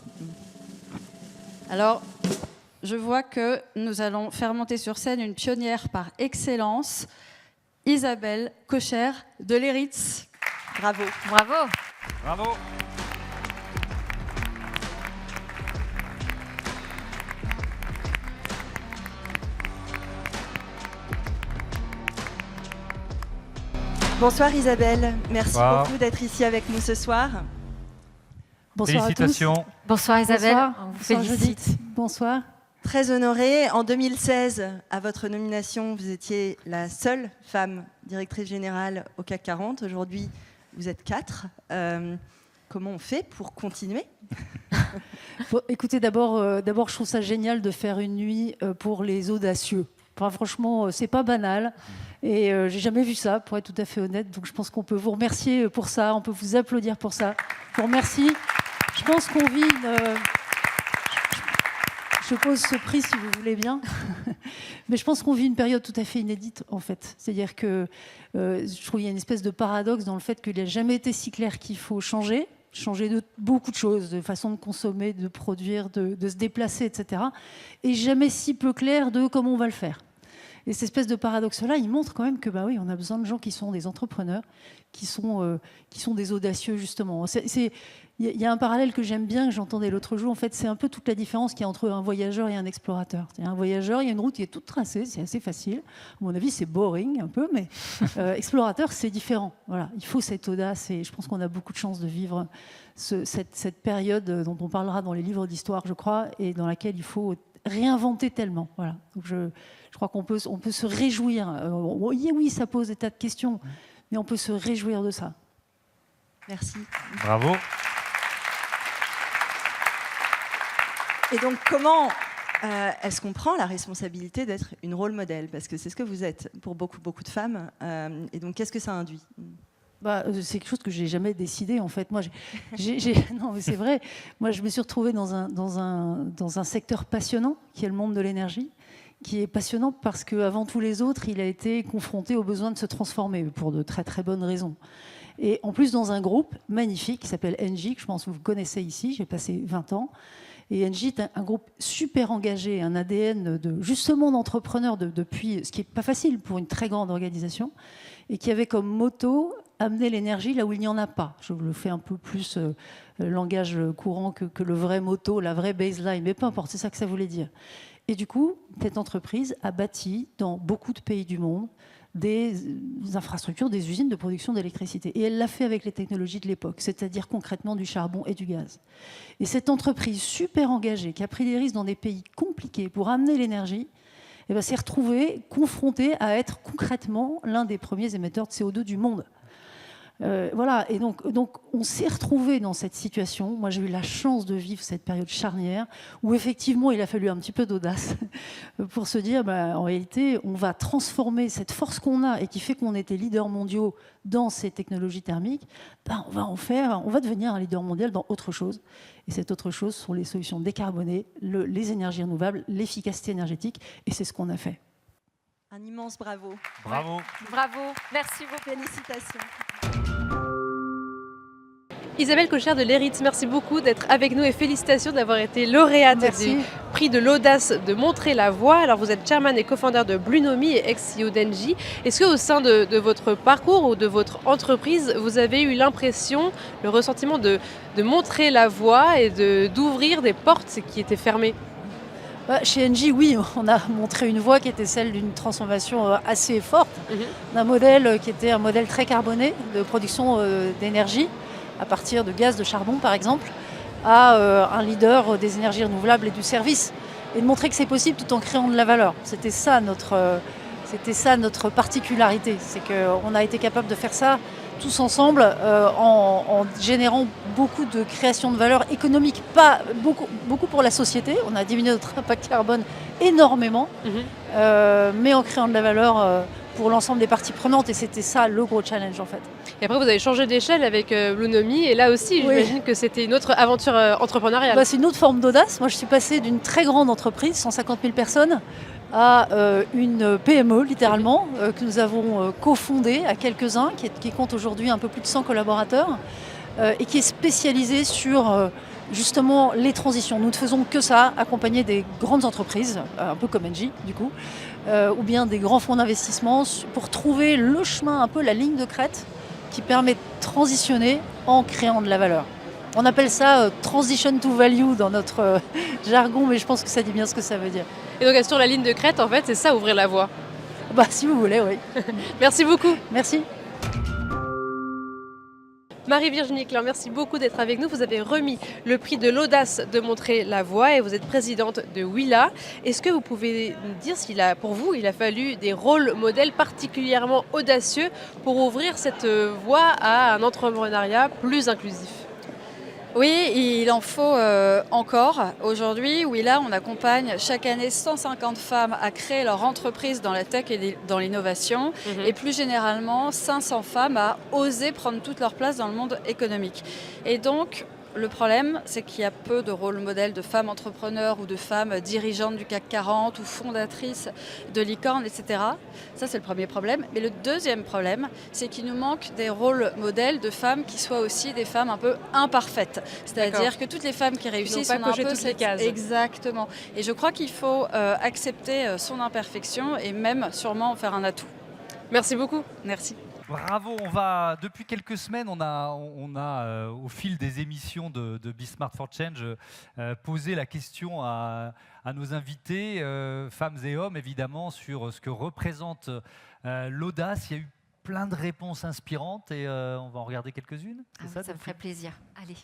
Alors, je vois que nous allons faire monter sur scène une pionnière par excellence, Isabelle Kocher de l'Eritz. Bravo. Bravo. Bravo. Bonsoir Isabelle, merci Bonsoir. beaucoup d'être ici avec nous ce soir. Bonsoir Félicitations. à tous. Bonsoir Isabelle, on vous félicite. Bonsoir. Très honorée. En 2016, à votre nomination, vous étiez la seule femme directrice générale au CAC 40. Aujourd'hui, vous êtes 4. Comment on fait pour continuer? Écoutez, d'abord, je trouve ça génial de faire une nuit pour les audacieux. Enfin, franchement, c'est pas banal. Et j'ai jamais vu ça, pour être tout à fait honnête. Donc je pense qu'on peut vous remercier pour ça, on peut vous applaudir pour ça. Je vous remercie. Je pense qu'on vit je pose ce prix si vous voulez bien. Mais je pense qu'on vit une période tout à fait inédite, en fait. C'est-à-dire que je trouve qu'il y a une espèce de paradoxe dans le fait qu'il n'a jamais été si clair qu'il faut changer de beaucoup de choses, de façon de consommer, de produire, de se déplacer, etc. Et jamais si peu clair de comment on va le faire. Et cette espèce de paradoxe-là, il montre quand même que bah oui, on a besoin de gens qui sont des entrepreneurs, qui sont des audacieux, justement. Il y a un parallèle que j'aime bien, que j'entendais l'autre jour. En fait, c'est un peu toute la différence qu'il y a entre un voyageur et un explorateur. Un voyageur, il y a une route qui est toute tracée, c'est assez facile. À mon avis, c'est boring un peu, mais explorateur, c'est différent. Voilà, il faut cette audace et je pense qu'on a beaucoup de chance de vivre cette période dont on parlera dans les livres d'histoire, je crois, et dans laquelle il faut réinventer tellement. Voilà. Donc je crois qu'on peut se réjouir. Oui, ça pose des tas de questions, mais on peut se réjouir de ça. Merci. Bravo. Et donc, comment est-ce qu'on prend la responsabilité d'être une rôle modèle? Parce que c'est ce que vous êtes pour beaucoup de femmes. Et donc, qu'est-ce que ça induit? C'est quelque chose que j'ai jamais décidé en fait. Moi, non, mais c'est vrai. Moi, je me suis retrouvée dans un secteur passionnant qui est le monde de l'énergie, qui est passionnant parce qu'avant tous les autres, il a été confronté au besoin de se transformer pour de très très bonnes raisons. Et en plus, dans un groupe magnifique qui s'appelle Engie, que je pense que vous connaissez ici. J'ai passé 20 ans. Et Engie est un groupe super engagé, un ADN justement d'entrepreneurs depuis, ce qui n'est pas facile pour une très grande organisation, et qui avait comme motto amener l'énergie là où il n'y en a pas. Je le fais un peu plus langage courant que le vrai motto, la vraie baseline, mais peu importe, c'est ça que ça voulait dire. Et du coup, cette entreprise a bâti dans beaucoup de pays du monde des infrastructures, des usines de production d'électricité. Et elle l'a fait avec les technologies de l'époque, c'est-à-dire concrètement du charbon et du gaz. Et cette entreprise super engagée, qui a pris des risques dans des pays compliqués pour amener l'énergie, s'est retrouvée confrontée à être concrètement l'un des premiers émetteurs de CO2 du monde. Voilà, et donc on s'est retrouvé dans cette situation. Moi, j'ai eu la chance de vivre cette période charnière où effectivement il a fallu un petit peu d'audace pour se dire en réalité on va transformer cette force qu'on a et qui fait qu'on était leaders mondiaux dans ces technologies thermiques, on va devenir un leader mondial dans autre chose. Et cette autre chose sont les solutions décarbonées, les énergies renouvelables, l'efficacité énergétique, et c'est ce qu'on a fait. Un immense bravo. Bravo. Bravo, merci beaucoup. Félicitations. Isabelle Cocher de l'ERITS, merci beaucoup d'être avec nous et félicitations d'avoir été lauréate du prix de l'audace de montrer la voie. Alors vous êtes chairman et co-founder de Bluenomi et ex-CEO d'Engie. Est-ce qu'au sein de votre parcours ou de votre entreprise, vous avez eu l'impression, le ressentiment de montrer la voie et d'ouvrir des portes qui étaient fermées? Chez Engie, oui, on a montré une voie qui était celle d'une transformation assez forte, d'un modèle qui était un modèle très carboné de production d'énergie, à partir de gaz, de charbon par exemple, à un leader des énergies renouvelables et du service. Et de montrer que c'est possible tout en créant de la valeur. C'était ça notre particularité, c'est qu'on a été capable de faire ça tous ensemble en générant beaucoup de création de valeur économique, pas beaucoup pour la société. On a diminué notre impact carbone énormément, mais en créant de la valeur pour l'ensemble des parties prenantes, et c'était ça le gros challenge en fait. Et après vous avez changé d'échelle avec Bluenomi, et là aussi j'imagine que c'était une autre aventure entrepreneuriale. C'est une autre forme d'audace. Moi je suis passée d'une très grande entreprise, 150 000 personnes, à une PME littéralement, que nous avons cofondée à quelques-uns, qui compte aujourd'hui un peu plus de 100 collaborateurs, et qui est spécialisée sur justement les transitions. Nous ne faisons que ça, accompagner des grandes entreprises, un peu comme Engie du coup, ou bien des grands fonds d'investissement pour trouver le chemin, un peu la ligne de crête qui permet de transitionner en créant de la valeur. On appelle ça transition to value dans notre jargon, mais je pense que ça dit bien ce que ça veut dire. Et donc sur la ligne de crête, en fait, c'est ça, ouvrir la voie. Si vous voulez, oui. Merci beaucoup. Merci. Marie-Virginie Klein, merci beaucoup d'être avec nous. Vous avez remis le prix de l'audace de montrer la voie et vous êtes présidente de Willa. Est-ce que vous pouvez nous dire pour vous, il a fallu des rôles modèles particulièrement audacieux pour ouvrir cette voie à un entrepreneuriat plus inclusif? Oui, il en faut encore. Aujourd'hui, Willa, on accompagne chaque année 150 femmes à créer leur entreprise dans la tech et dans l'innovation, et plus généralement 500 femmes à oser prendre toute leur place dans le monde économique. Et donc, Le problème, c'est qu'il y a peu de rôles modèles de femmes entrepreneurs ou de femmes dirigeantes du CAC 40 ou fondatrices de licornes, etc. Ça, c'est le premier problème. Mais le deuxième problème, c'est qu'il nous manque des rôles modèles de femmes qui soient aussi des femmes un peu imparfaites. C'est-à-dire que toutes les femmes qui réussissent pas ont un coché peu toutes les cases. Exactement. Et je crois qu'il faut accepter son imperfection et même sûrement en faire un atout. Merci beaucoup. Merci. Bravo, depuis quelques semaines, on a au fil des émissions de Be Smart for Change, posé la question à nos invités, femmes et hommes évidemment, sur ce que représente l'audace. Il y a eu plein de réponses inspirantes et on va en regarder quelques-unes. Ça me ferait plaisir. Allez.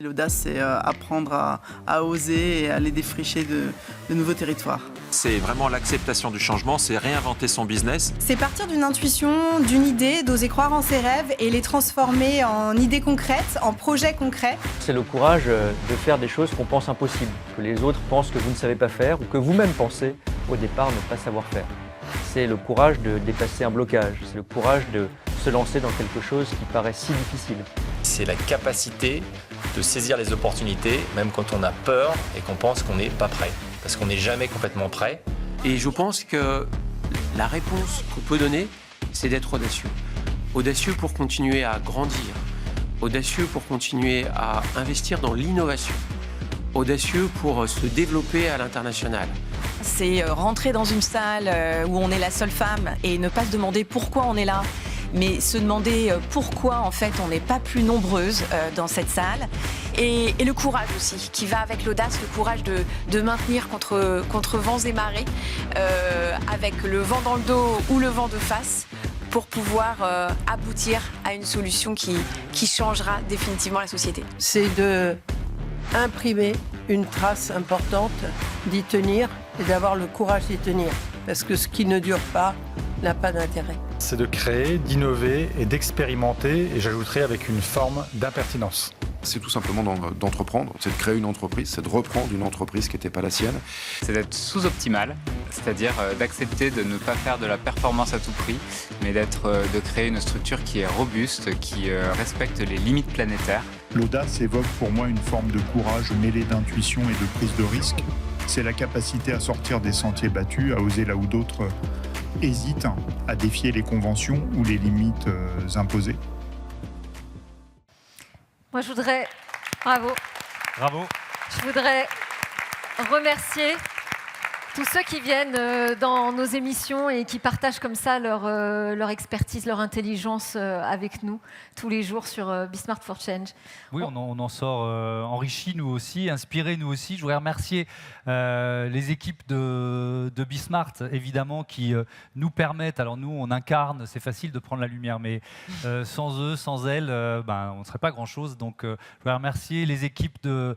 L'audace, c'est apprendre à oser et à aller défricher de nouveaux territoires. C'est vraiment l'acceptation du changement, c'est réinventer son business. C'est partir d'une intuition, d'une idée, d'oser croire en ses rêves et les transformer en idées concrètes, en projets concrets. C'est le courage de faire des choses qu'on pense impossibles, que les autres pensent que vous ne savez pas faire ou que vous-même pensez au départ ne pas savoir faire. C'est le courage de dépasser un blocage, c'est le courage de se lancer dans quelque chose qui paraît si difficile. C'est la capacité de saisir les opportunités, même quand on a peur et qu'on pense qu'on n'est pas prêt. Parce qu'on n'est jamais complètement prêt. Et je pense que la réponse qu'on peut donner, c'est d'être audacieux. Audacieux pour continuer à grandir. Audacieux pour continuer à investir dans l'innovation. Audacieux pour se développer à l'international. C'est rentrer dans une salle où on est la seule femme et ne pas se demander pourquoi on est là, mais se demander pourquoi en fait on n'est pas plus nombreuses dans cette salle. Et le courage aussi, qui va avec l'audace, le courage de maintenir contre vents et marées, avec le vent dans le dos ou le vent de face, pour pouvoir aboutir à une solution qui changera définitivement la société. C'est de imprimer une trace importante, d'y tenir et d'avoir le courage d'y tenir. Parce que ce qui ne dure pas n'a pas d'intérêt. C'est de créer, d'innover et d'expérimenter, et j'ajouterais avec une forme d'impertinence. C'est tout simplement d'entreprendre, c'est de créer une entreprise, c'est de reprendre une entreprise qui n'était pas la sienne. C'est d'être sous-optimal, c'est-à-dire d'accepter de ne pas faire de la performance à tout prix, mais de créer une structure qui est robuste, qui respecte les limites planétaires. L'audace évoque pour moi une forme de courage mêlé d'intuition et de prise de risque. C'est la capacité à sortir des sentiers battus, à oser là où d'autres hésitent, à défier les conventions ou les limites imposées. Moi, je voudrais... Bravo. Bravo. Je voudrais remercier tous ceux qui viennent dans nos émissions et qui partagent comme ça leur expertise, leur intelligence avec nous tous les jours sur Be Smart for Change. Oui, on en sort enrichis nous aussi, inspirés nous aussi. Je voudrais remercier les équipes de Be Smart, évidemment, qui nous permettent, alors nous on incarne, c'est facile de prendre la lumière, mais sans eux, sans elles, on ne serait pas grand-chose. Donc je voudrais remercier les équipes de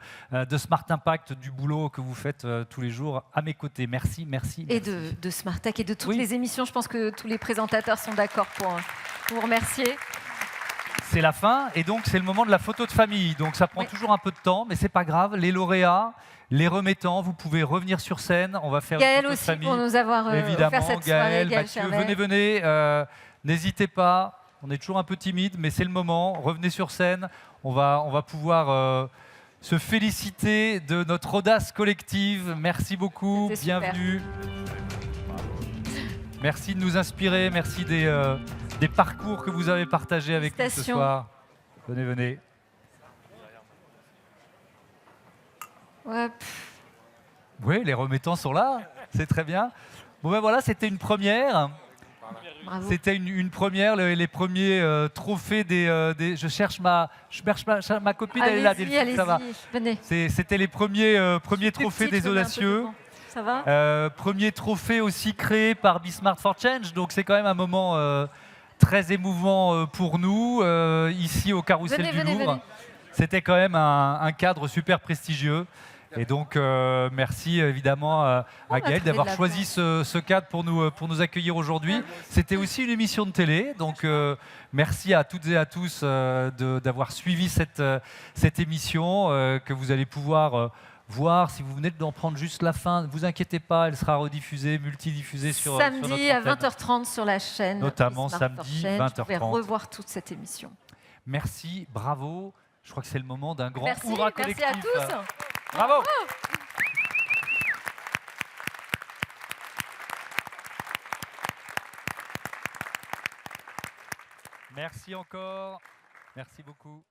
Smart Impact, du boulot que vous faites tous les jours à mes côtés. Merci, merci. Et de Smart Tech et de toutes les émissions. Je pense que tous les présentateurs sont d'accord pour vous remercier. C'est la fin et donc c'est le moment de la photo de famille. Donc ça prend toujours un peu de temps, mais c'est pas grave. Les lauréats, les remettants, vous pouvez revenir sur scène. On va faire Gaël une photo aussi de famille. pour nous avoir évidemment, offert cette Gaël, soirée. Mathieu, venez. N'hésitez pas. On est toujours un peu timide, mais c'est le moment. Revenez sur scène. On va pouvoir se féliciter de notre audace collective. Merci beaucoup. Bienvenue. Merci de nous inspirer. Merci des parcours que vous avez partagés avec nous ce soir. Venez. Ouais. Oui, les remettants sont là. C'est très bien. Bon ben voilà, c'était une première. Bravo. C'était une première, les premiers trophées des. Je cherche ma copine, elle est là. Allez-y, ça va. Venez. C'était les premiers trophées des audacieux. Ça va Premier trophée aussi créé par Be Smart for Change, donc c'est quand même un moment très émouvant pour nous ici au Carrousel du Louvre. C'était quand même un cadre super prestigieux. Et donc, merci évidemment à Gaël d'avoir choisi ce cadre pour nous accueillir aujourd'hui. C'était aussi une émission de télé, donc merci à toutes et à tous d'avoir suivi cette émission que vous allez pouvoir voir. Si vous venez d'en prendre juste la fin, ne vous inquiétez pas, elle sera rediffusée, multidiffusée sur notre antenne. Samedi à 20h30 sur la chaîne. Notamment samedi 20h30. Vous pouvez revoir toute cette émission. Merci, bravo. Je crois que c'est le moment d'un grand Merci, hurrah merci collectif. à tous. Bravo. Merci encore. Merci beaucoup.